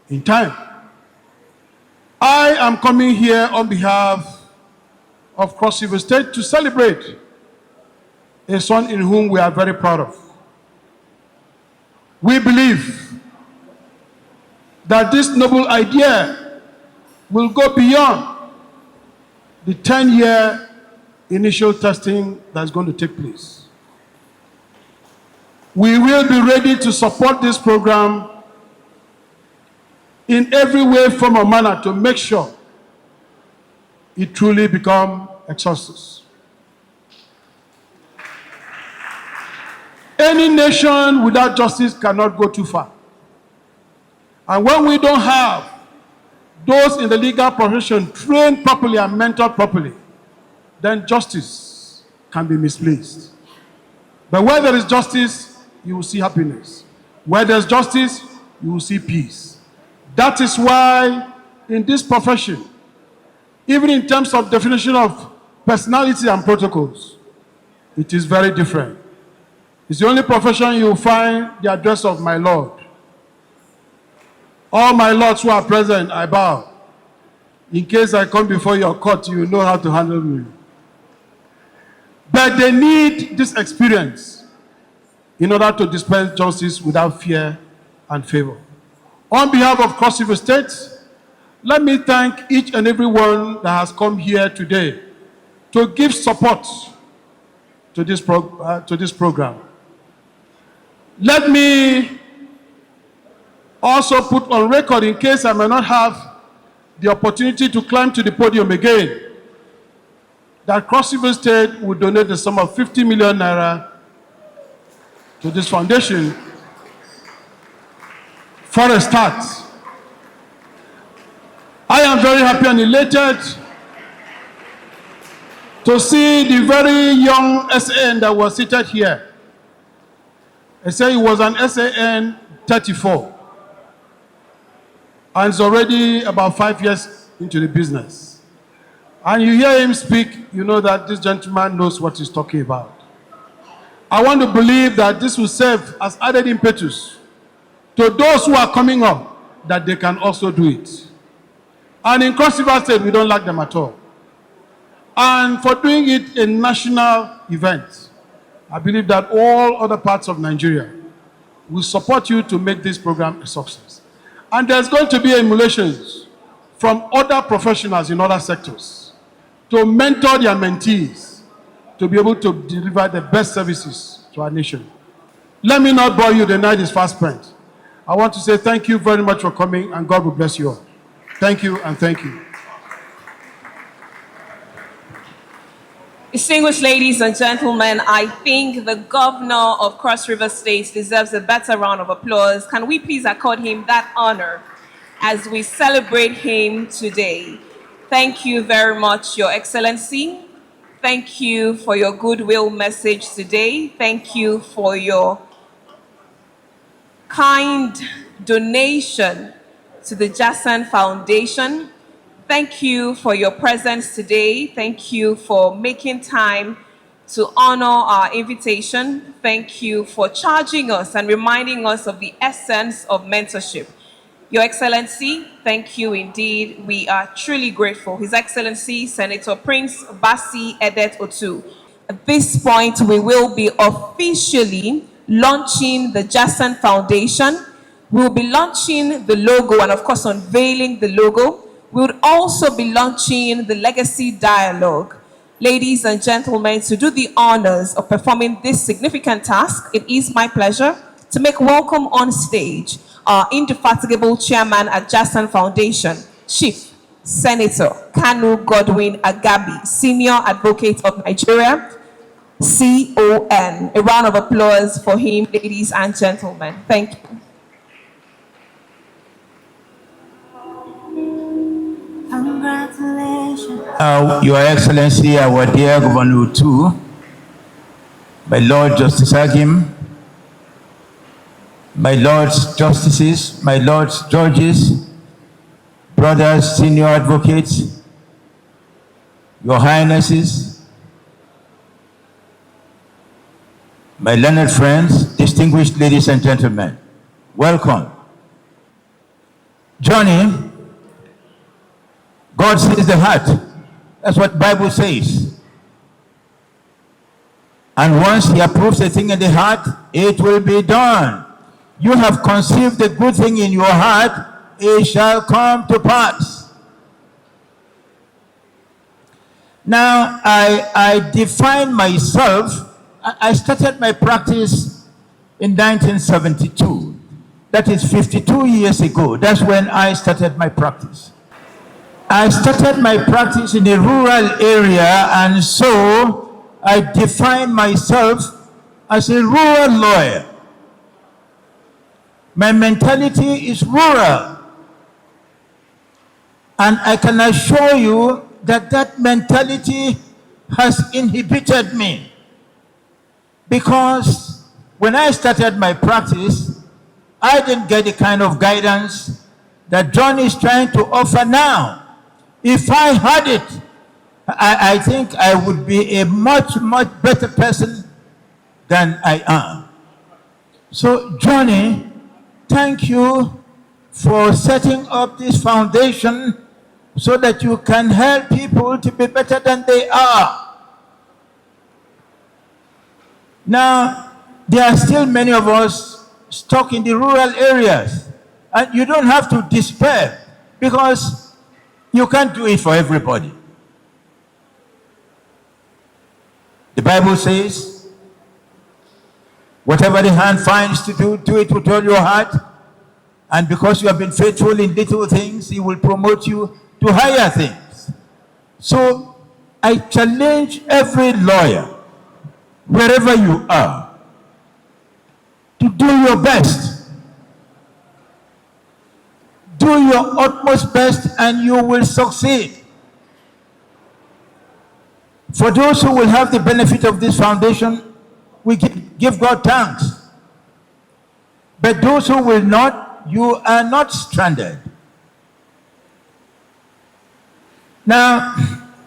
in time. I am coming here on behalf of Cross River State to celebrate a son in whom we are very proud of. We believe that this noble idea will go beyond the 10-year initial testing that's going to take place. We will be ready to support this program in every way, form, or manner to make sure it truly becomes a success. Any nation without justice cannot go too far. And when we don't have those in the legal profession trained properly and mentored properly, then justice can be misplaced. But where there is justice, you will see happiness. Where there's justice, you will see peace. That is why in this profession, even in terms of definition of personality and protocols, it is very different. It's the only profession you will find the address of my Lord. All my lords who are present, I bow. In case I come before your court, you know how to handle me. But they need this experience in order to dispense justice without fear and favor. On behalf of Cross River State, let me thank each and every one that has come here today to give support to this program. Let me also put on record, in case I may not have the opportunity to climb to the podium again, that Cross River State will donate the sum of 50 million naira to this foundation for a start. I am very happy and elated to see the very young SAN that was seated here. I say he was an SAN 34. And is already about 5 years into the business. And you hear him speak, you know that this gentleman knows what he's talking about. I want to believe that this will serve as added impetus to those who are coming up, that they can also do it. And in Cross River State, we don't lack them at all. And for doing it a national event, I believe that all other parts of Nigeria will support you to make this program a success. And there's going to be emulations from other professionals in other sectors to mentor their mentees to be able to deliver the best services to our nation. Let me not bore you, the night is fast spent. I want to say thank you very much for coming, and God will bless you all. Thank you and thank you. Distinguished ladies and gentlemen, I think the governor of Cross River State deserves a better round of applause. Can we please accord him that honor as we celebrate him today? Thank you very much, Your Excellency. Thank you for your goodwill message today. Thank you for your kind donation to the Jason Foundation. Thank you for your presence today. Thank you for making time to honor our invitation. Thank you for charging us and reminding us of the essence of mentorship. Your Excellency, thank you indeed. We are truly grateful. His Excellency, Senator Prince Basi Edet Otu. At this point, we will be officially launching the Jason Foundation. We'll be launching the logo and, of course, unveiling the logo. We would also be launching the Legacy Dialogue. Ladies and gentlemen, to do the honors of performing this significant task, it is my pleasure to make welcome on stage our indefatigable chairman at Jason Foundation, Chief Senator Kanu Godwin Agabi, Senior Advocate of Nigeria, CON. A round of applause for him, ladies and gentlemen. Thank you. Congratulations. Your Excellency, our dear Governor too, my Lord Justice Agim, my Lords Justices, my Lords Judges, brothers, senior advocates, Your Highnesses, my learned friends, distinguished ladies and gentlemen, welcome. Johnny, God sees the heart. That's what the Bible says. And once he approves a thing in the heart, it will be done. You have conceived a good thing in your heart, it shall come to pass. Now, I define myself. I started my practice in 1972. That is 52 years ago. That's when I started my practice. I started my practice in a rural area, and so I define myself as a rural lawyer. My mentality is rural. And I can assure you that that mentality has inhibited me. Because when I started my practice, I didn't get the kind of guidance that John is trying to offer now. If I had it, I think I would be a much, much better person than I am. So, Johnny, thank you for setting up this foundation so that you can help people to be better than they are. Now, there are still many of us stuck in the rural areas, and you don't have to despair because you can't do it for everybody. The Bible says, whatever the hand finds to do, do it with all your heart. And because you have been faithful in little things, he will promote you to higher things. So I challenge every lawyer, wherever you are, to do your best. Do your utmost best and you will succeed. For those who will have the benefit of this foundation, we give God thanks. But those who will not, you are not stranded. Now,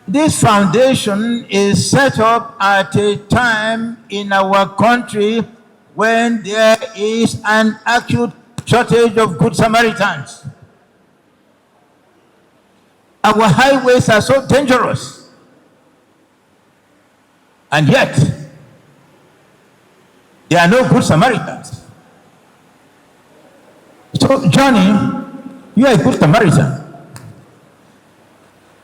this foundation is set up at a time in our country when there is an acute shortage of good Samaritans. Our highways are so dangerous. And yet, there are no good Samaritans. So, Johnny, you are a good Samaritan.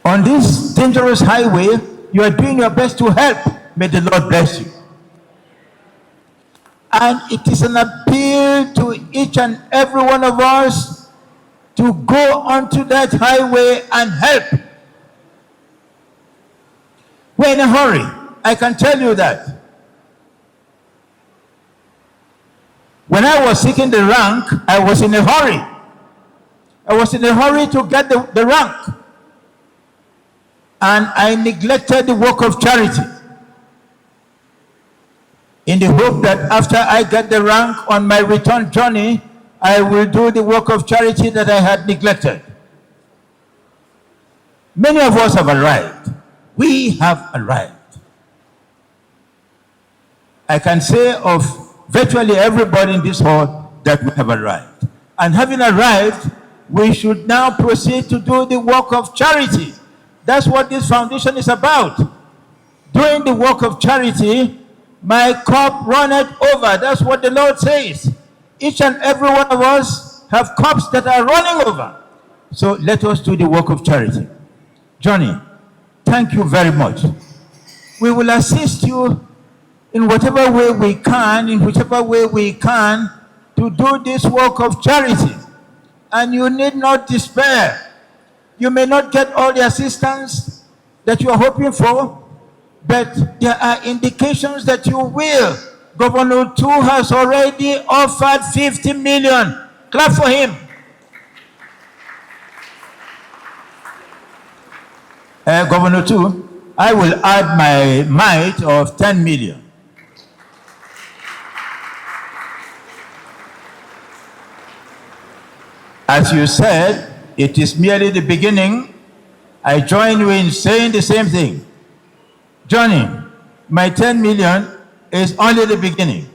On this dangerous highway, you are doing your best to help. May the Lord bless you. And it is an appeal to each and every one of us to go onto that highway and help. We're in a hurry. I can tell you that. When I was seeking the rank, I was in a hurry. I was in a hurry to get the rank. And I neglected the work of charity in the hope that after I get the rank on my return journey, I will do the work of charity that I had neglected. Many of us have arrived. We have arrived. I can say of virtually everybody in this hall that we have arrived. And having arrived, we should now proceed to do the work of charity. That's what this foundation is about. Doing the work of charity, my cup runneth over. That's what the Lord says. Each and every one of us have cups that are running over. So let us do the work of charity. Johnny, thank you very much. We will assist you in whatever way we can, to do this work of charity. And you need not despair. You may not get all the assistance that you are hoping for, but there are indications that you will. Governor Tu has already offered 50 million. Clap for him. Governor Tu, I will add my mite of 10 million. As you said, it is merely the beginning. I join you in saying the same thing. Johnny, my 10 million is only the beginning.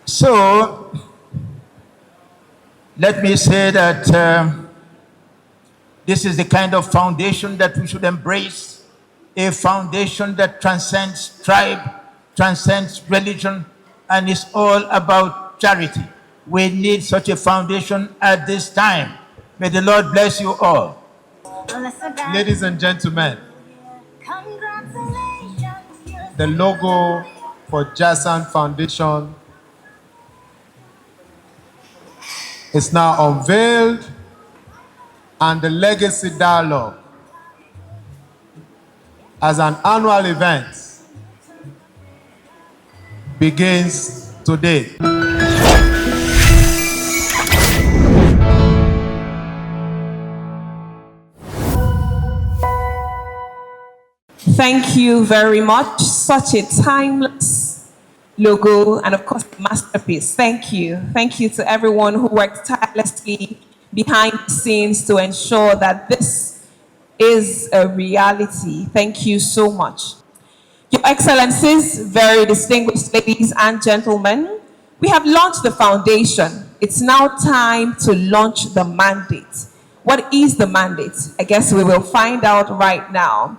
So, let me say that this is the kind of foundation that we should embrace, a foundation that transcends tribe, transcends religion, and is all about charity. We need such a foundation at this time. May the Lord bless you all. Ladies and gentlemen, the logo for Jason Foundation is now unveiled, and the Legacy Dialogue as an annual event begins today. Thank you very much. Such a timeless logo and, of course, masterpiece. Thank you. Thank you to everyone who worked tirelessly behind the scenes to ensure that this is a reality. Thank you so much. Your Excellencies, very distinguished ladies and gentlemen, we have launched the foundation. It's now time to launch the mandate. What is the mandate? I guess we will find out right now.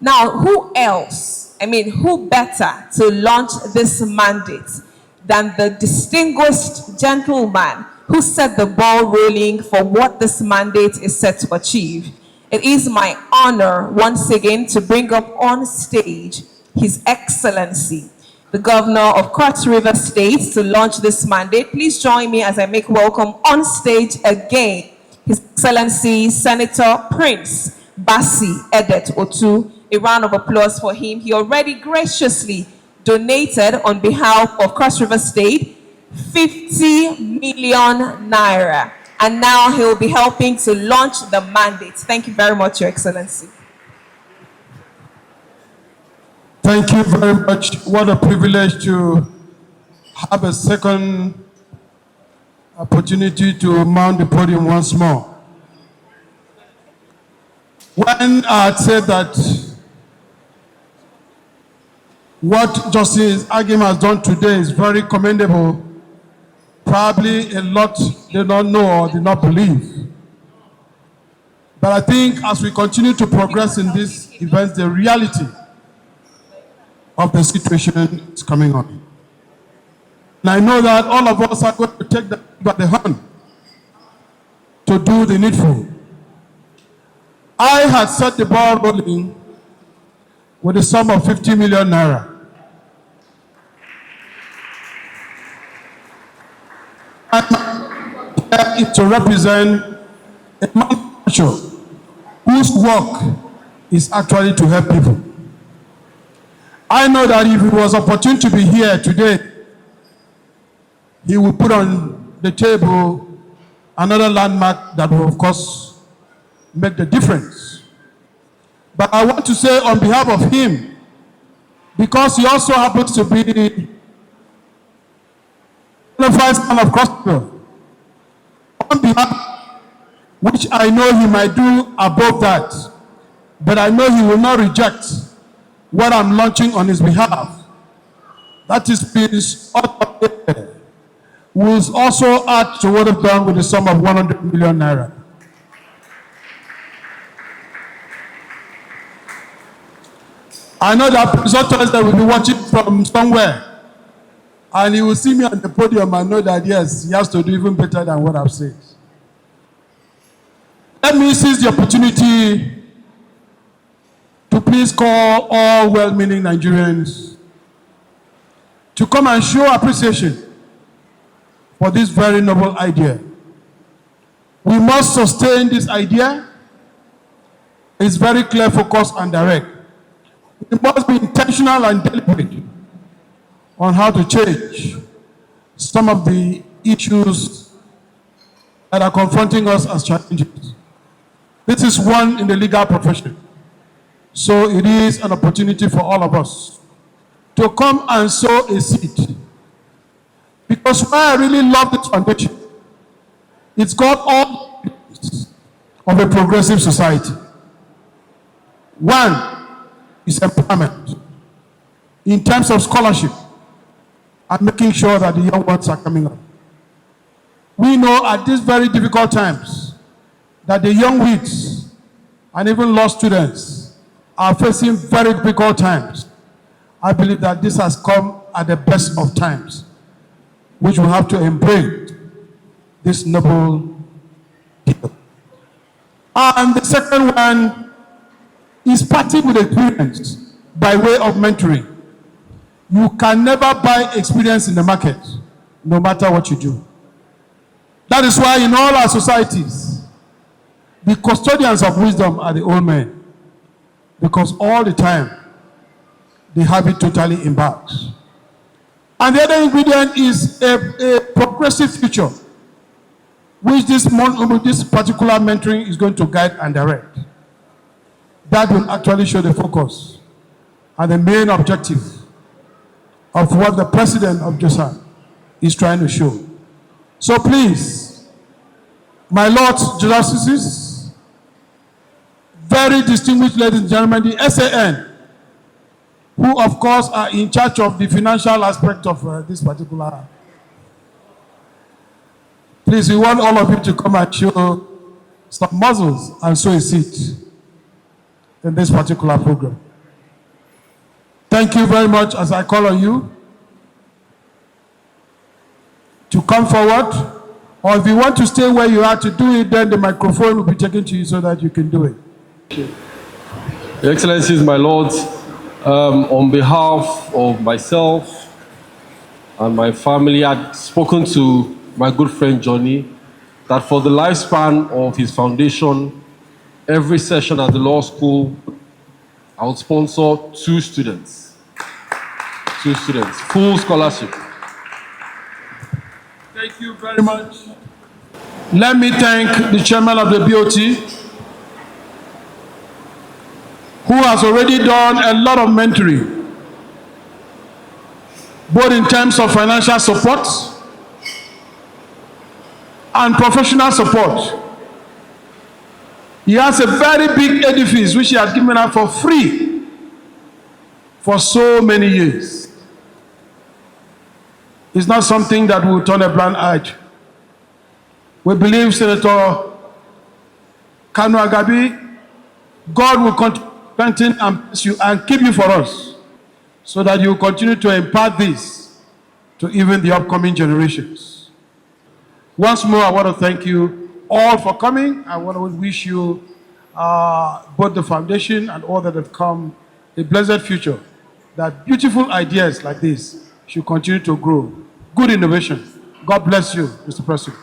Now, who else, who better to launch this mandate than the distinguished gentleman who set the ball rolling for what this mandate is set to achieve? It is my honor once again to bring up on stage His Excellency, the Governor of Cross River State, to launch this mandate. Please join me as I make welcome on stage again His Excellency Senator Prince Basi Edet Otu. A round of applause for him. He already graciously donated on behalf of Cross River State 50 million naira. And now he will be helping to launch the mandate. Thank you very much, Your Excellency. Thank you very much. What a privilege to have a second opportunity to mount the podium once more. When I had said that what Justice Agim has done today is very commendable, probably a lot did not know or did not believe. But I think as we continue to progress in these events, the reality of the situation is coming on. And I know that all of us are going to take that by the hand to do the needful. I had set the ball rolling with a sum of 50 million naira. And to represent a man whose work is actually to help people. I know that if he was opportune to be here today, he will put on the table another landmark that will, of course, make the difference. But I want to say on behalf of him, because he also happens to be the vice man of Cross River, on behalf, which I know he might do above that, but I know he will not reject what I'm launching on his behalf. That is Prince Otto, who will also add to what I've done with the sum of 100 million naira. I know that Prince Otto will be watching from somewhere, and he will see me on the podium and know that, yes, he has to do even better than what I've said. Let me seize the opportunity to please call all well-meaning Nigerians to come and show appreciation for this very noble idea. We must sustain this idea. It's very clear, focused, and direct. We must be intentional and deliberate on how to change some of the issues that are confronting us as challenges. This is one in the legal profession. So it is an opportunity for all of us to come and sow a seed. Because why I really love this foundation, it's got all of a progressive society. One is empowerment in terms of scholarship and making sure that the young ones are coming up. We know at these very difficult times that the young weeds and even law students are facing very difficult times. I believe that this has come at the best of times, which we have to embrace this noble people. And the second one is parting with experience by way of mentoring. You can never buy experience in the market, no matter what you do. That is why in all our societies, the custodians of wisdom are the old men, because all the time they have it totally embarked. And the other ingredient is a progressive future, which this particular mentoring is going to guide and direct. That will actually show the focus and the main objective of what the president of JOSAN is trying to show. So please, my lords, justices, very distinguished ladies and gentlemen, the SAN, who of course are in charge of the financial aspect of this particular. Please, we want all of you to come and show some muscles and sow a seed in this particular program. Thank you very much as I call on you to come forward, or if you want to stay where you are to do it, then the microphone will be taken to you so that you can do it. Your Excellencies, my lords, on behalf of myself and my family, I've spoken to my good friend Johnny that for the lifespan of his foundation, every session at the law school, I would sponsor 2 students. 2 students, full scholarship. Thank you very much. Let me thank the chairman of the BOT, who has already done a lot of mentoring, both in terms of financial support and professional support. He has a very big edifice which he has given out for free for so many years. It's not something that will turn a blind eye to. We believe Senator Kanu Agabi, God will continue and bless you and keep you for us so that you continue to impart this to even the upcoming generations. Once more, I want to thank you all for coming. I want to wish you, both the foundation and all that have come, a blessed future, that beautiful ideas like this should continue to grow. Good innovation. God bless you, Mr. President.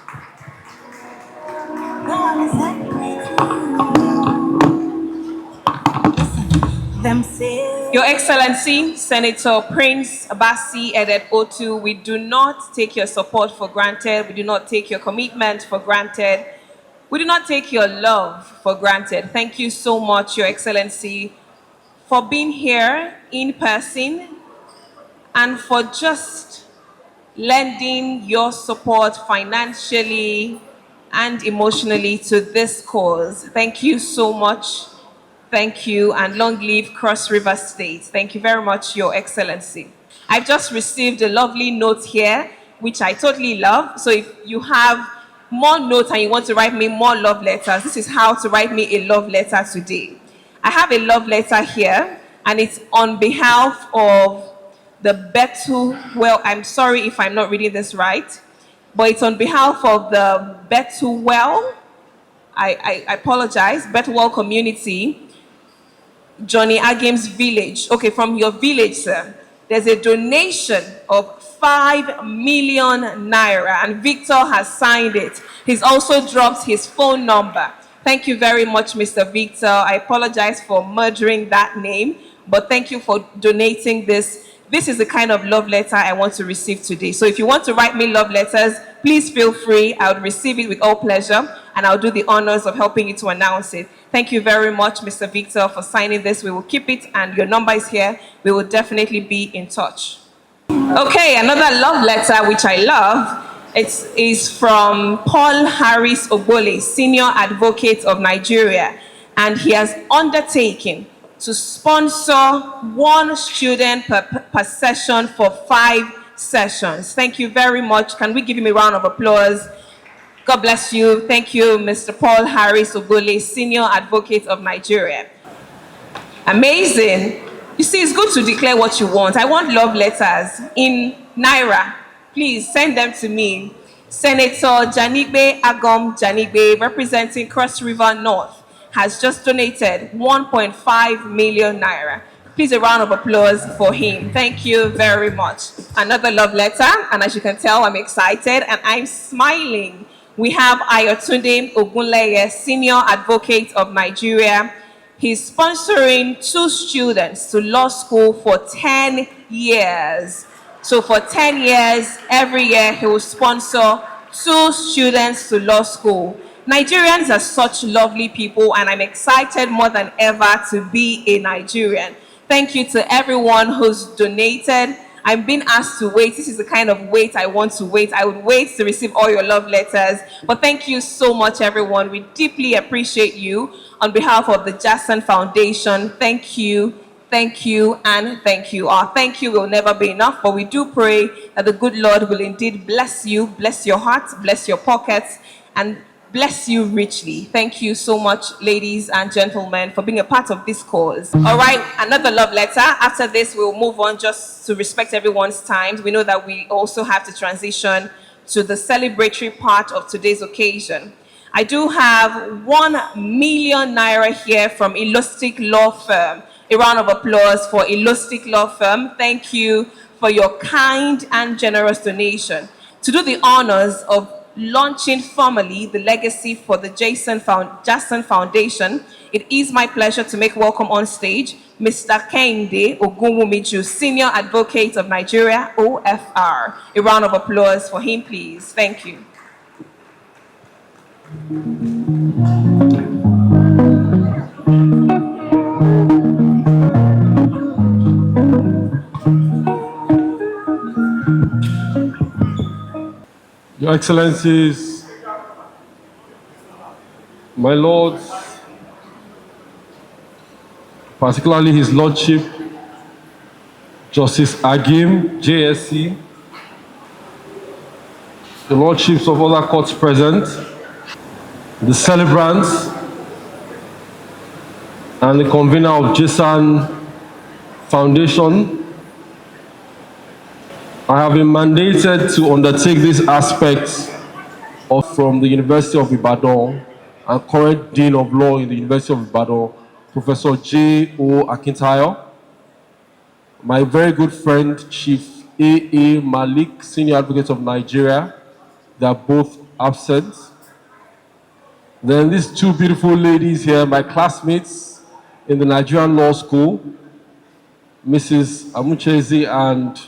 Your Excellency, Senator Prince Abasi Edet Otu, we do not take your support for granted. We do not take your commitment for granted. We do not take your love for granted. Thank you so much, Your Excellency, for being here in person and for just lending your support financially and emotionally to this cause. Thank you so much. Thank you, and long live Cross River State. Thank you very much, Your Excellency. I've just received a lovely note here, which I totally love. So if you have more notes and you want to write me more love letters, this is how to write me a love letter today. I have a love letter here, and it's on behalf of the Bethuel, I'm sorry if I'm not reading this right, but it's on behalf of the Bethuel, I apologize, Bethuel community, Johnny Agim's village. Okay, from your village, sir, there's a donation of 5 million naira, and Victor has signed it. He's also dropped his phone number. Thank you very much, Mr. Victor. I apologize for murdering that name, but thank you for donating this. This is the kind of love letter I want to receive today. So if you want to write me love letters, please feel free. I would receive it with all pleasure, and I'll do the honors of helping you to announce it. Thank you very much, Mr. Victor, for signing this. We will keep it, and your number is here. We will definitely be in touch. Okay, another love letter, which I love. It is from Paul Harris Ogbole, Senior Advocate of Nigeria, and he has undertaken to sponsor one student per session for 5 sessions. Thank you very much. Can we give him a round of applause? God bless you. Thank you, Mr. Paul Harris Ogbole, Senior Advocate of Nigeria. Amazing. You see, it's good to declare what you want. I want love letters in Naira. Please send them to me. Senator Janigbe Agom Janigbe, representing Cross River North, has just donated 1.5 million Naira. Please, a round of applause for him. Thank you very much. Another love letter, and as you can tell, I'm excited and I'm smiling. We have Ayotunde Ogunleye, Senior Advocate of Nigeria. He's sponsoring 2 students to law school for 10 years. So for 10 years, every year he will sponsor 2 students to law school. Nigerians are such lovely people, and I'm excited more than ever to be a Nigerian. Thank you to everyone who's donated. I'm being asked to wait. This is the kind of wait I want to wait. I would wait to receive all your love letters. But thank you so much, everyone. We deeply appreciate you. On behalf of the Jackson Foundation, thank you, thank you, and thank you. Our thank you will never be enough, but we do pray that the good Lord will indeed bless you, bless your heart, bless your pockets, and bless you richly. Thank you so much, ladies and gentlemen, for being a part of this cause. All right, another love letter. After this, we'll move on just to respect everyone's time. We know that we also have to transition to the celebratory part of today's occasion. I do have 1 million Naira here from Illustic Law Firm. A round of applause for Illustic Law Firm. Thank you for your kind and generous donation. To do the honors of launching formally the legacy for the Jackson Foundation, it is my pleasure to make welcome on stage Mr. Kehinde Ogunwumiju, Senior Advocate of Nigeria, OFR. A round of applause for him, please. Thank you. Your Excellencies, my Lords, particularly His Lordship, Justice Agim, JSC, the Lordships of other courts present, the celebrants, and the convener of Jackson Foundation. I have been mandated to undertake these aspects from the University of Ibadan and current Dean of Law in the University of Ibadan, Professor J.O. Akintayo, my very good friend, Chief A.A. Malik, Senior Advocate of Nigeria. They are both absent. Then these 2 beautiful ladies here, my classmates in the Nigerian Law School, Mrs. Amuchezi and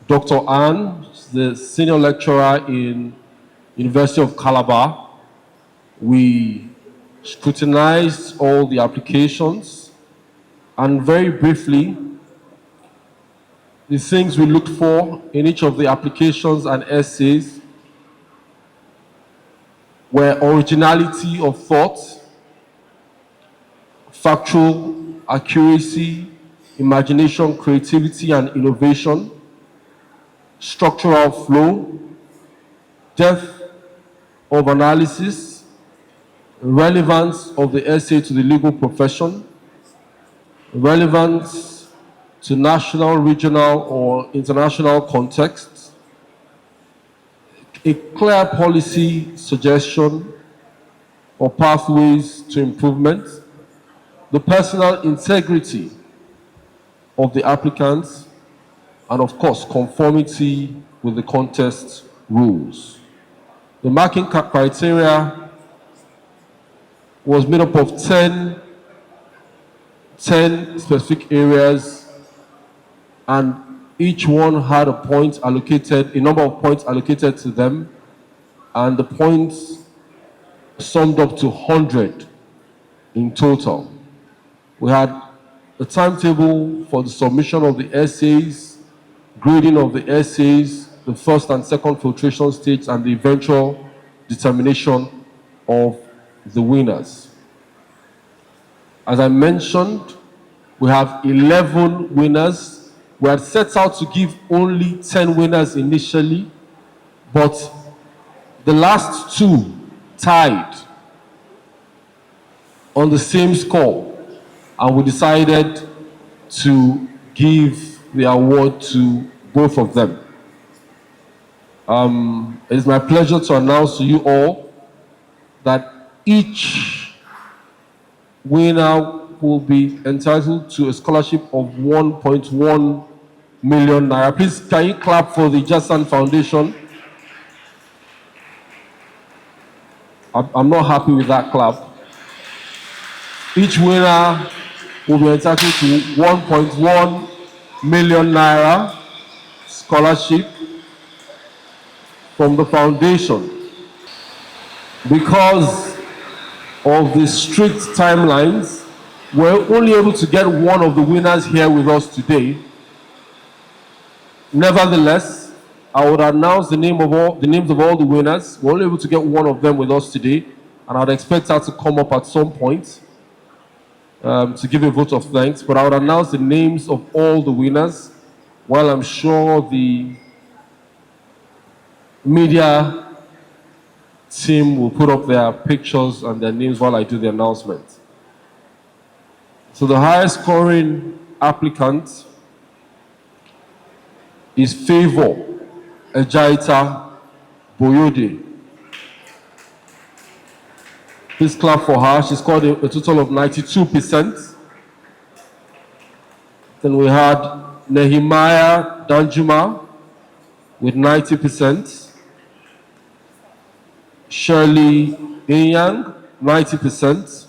Dr. Ann, the senior lecturer in University of Calabar. We scrutinized all the applications, and very briefly, the things we looked for in each of the applications and essays were originality of thought, factual accuracy, imagination, creativity, and innovation, structural flow, depth of analysis, relevance of the essay to the legal profession, relevance to national, regional, or international contexts, a clear policy suggestion or pathways to improvement, the personal integrity of the applicants, and of course, conformity with the contest rules. The marking criteria was made up of 10 specific areas, and each one had a number of points allocated to them, and the points summed up to 100 in total. We had a timetable for the submission of the essays, grading of the essays, the first and second filtration stage, and the eventual determination of the winners. As I mentioned, we have 11 winners. We had set out to give only 10 winners initially, but the last two tied on the same score, and we decided to give the award to both of them. It is my pleasure to announce to you all that each winner will be entitled to a scholarship of 1.1 million naira. Please, can you clap for the Jason Foundation? I'm not happy with that clap. Each winner will be entitled to 1.1 million naira scholarship from the foundation. Because of the strict timelines, we're only able to get one of the winners here with us today. Nevertheless, I would announce the names of all the winners. We're only able to get one of them with us today, and I'd expect her to come up at some point to give a vote of thanks. But I would announce the names of all the winners, while I'm sure the media team will put up their pictures and their names while I do the announcement. So the highest scoring applicant is Favor Ejaita Boyode. Please clap for her. She scored a total of 92%. Then we had Nehemiah Danjuma with 90%. Shirley Inyang, 90%.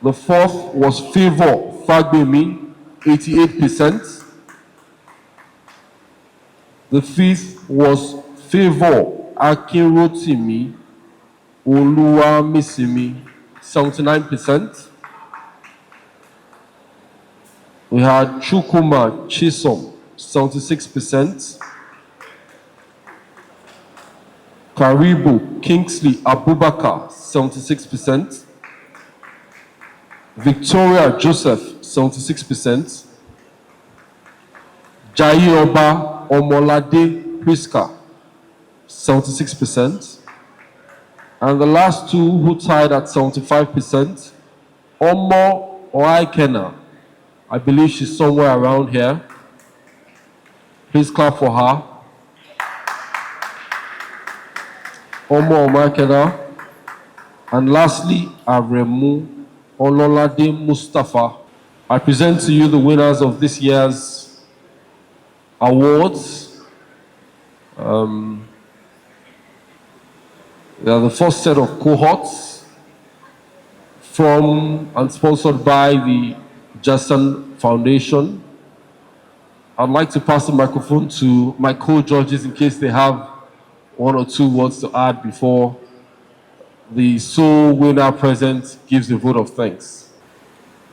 The fourth was Favor Fagbemi, 88%. The fifth was Favor Akinrotimi Oluwamisimi, 79%. We had Chukuma Chisom, 76%. Karibu Kingsley Abubakar, 76%. Victoria Joseph, 76%. Jayoba Omolade Priska, 76%. And the last two who tied at 75%, Omo Oaikena, I believe she's somewhere around here. Please clap for her. Omo Oaikena. And lastly, Aremu Ololade Mustafa. I present to you the winners of this year's awards. They are the first set of cohorts from and sponsored by the Jason Foundation. I'd like to pass the microphone to my co-judges in case they have one or two words to add before the sole winner present gives a vote of thanks.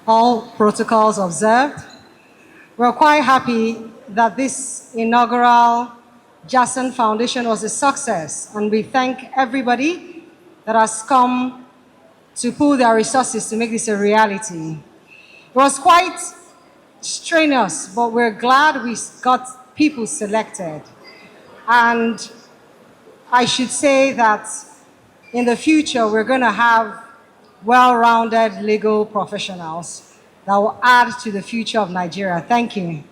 All protocols observed. We're quite happy that this inaugural Jason Foundation was a success, and we thank everybody that has come to pool their resources to make this a reality. It was quite strenuous, but we're glad we got people selected. And I should say that in the future, we're going to have well-rounded legal professionals that will add to the future of Nigeria. Thank you.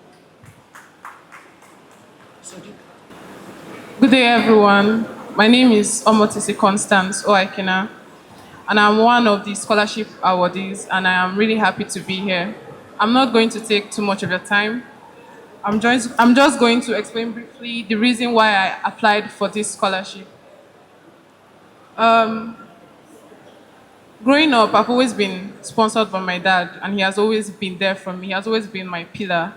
Good day, everyone. My name is Omotisi Constance Oaikena, and I'm one of the scholarship awardees, and I am really happy to be here. I'm not going to take too much of your time. I'm just going to explain briefly the reason why I applied for this scholarship. Growing up, I've always been sponsored by my dad, and he has always been there for me. He has always been my pillar.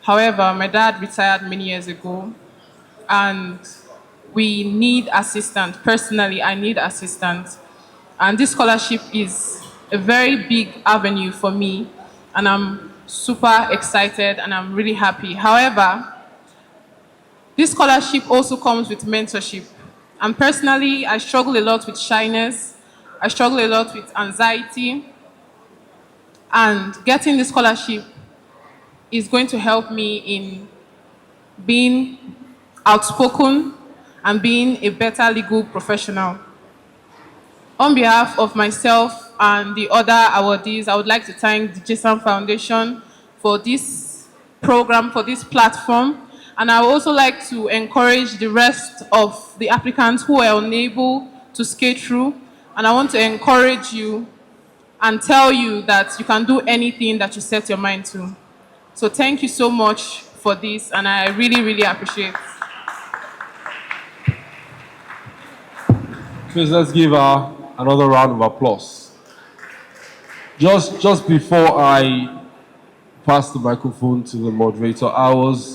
However, my dad retired many years ago, and we need assistance. Personally, I need assistance. And this scholarship is a very big avenue for me, and I'm super excited and I'm really happy. However, This scholarship also comes with mentorship. And personally, I struggle a lot with shyness. I struggle a lot with anxiety. And getting this scholarship is going to help me in being outspoken and being a better legal professional. On behalf of myself and the other awardees, I would like to thank the JSAM Foundation for this program, for this platform. And I would also like to encourage the rest of the applicants who are unable to skate through. And I want to encourage you and tell you that you can do anything that you set your mind to. So thank you so much for this, and I really, really appreciate it. Please, let's give her another round of applause. Just before I pass the microphone to the moderator, I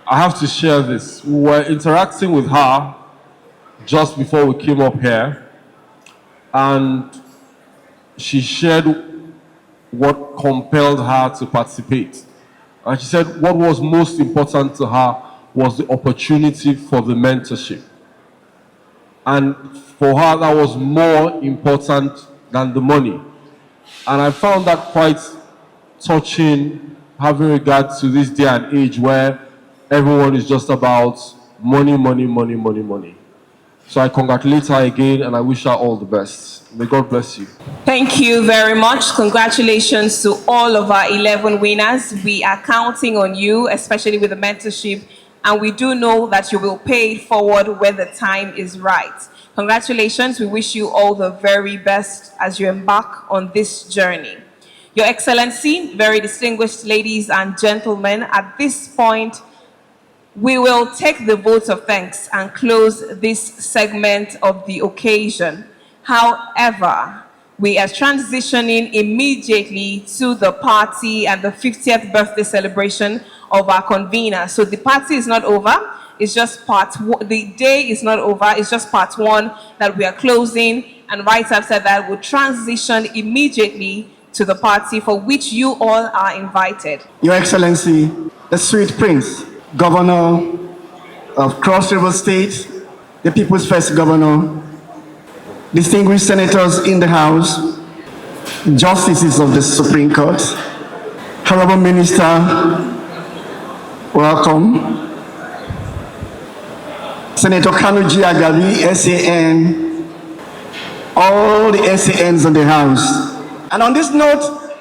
have to share this. We were interacting with her just before we came up here, and she shared what compelled her to participate. And she said what was most important to her was the opportunity for the mentorship. And for her, that was more important than the money. And I found that quite touching, having regard to this day and age where everyone is just about money, money, money, money, money. So I congratulate her again, and I wish her all the best. May God bless you. Thank you very much. Congratulations to all of our 11 winners. We are counting on you, especially with the mentorship, and we do know that you will pay it forward when the time is right. Congratulations. We wish you all the very best as you embark on this journey. Your Excellency, very distinguished ladies and gentlemen, at this point, we will take the vote of thanks and close this segment of the occasion. However, we are transitioning immediately to the party and the 50th birthday celebration of our convener. So the party is not over. It's just part one. The day is not over. It's just part one that we are closing. And right after that, we'll transition immediately to the party for which you all are invited. Your Excellency, the sweet Prince, Governor of Cross River State, the People's First Governor, distinguished senators in the House, justices of the Supreme Court, Honorable Minister, welcome. Senator Kanuji Agabi, SAN, all the SANs in the House. And on this note,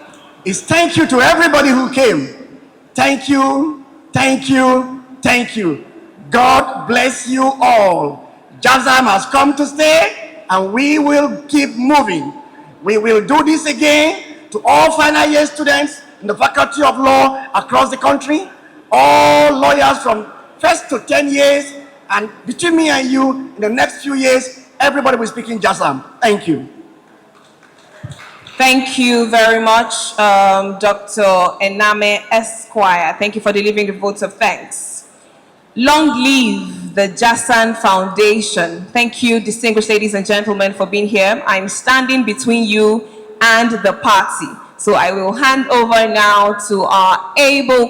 is thank you to everybody who came. Thank you, thank you, thank you. God bless you all. JASAM has come to stay, and we will keep moving. We will do this again to all final year students in the Faculty of Law across the country, all lawyers from 1st to 10 years, and between me and you, in the next few years, everybody will speak in JASAM. Thank you. Thank you very much, Dr. Ename Esquire. Thank you for delivering the votes of thanks. Long live the JASAM Foundation. Thank you, distinguished ladies and gentlemen, for being here. I'm standing between you and the party. So I will hand over now to our able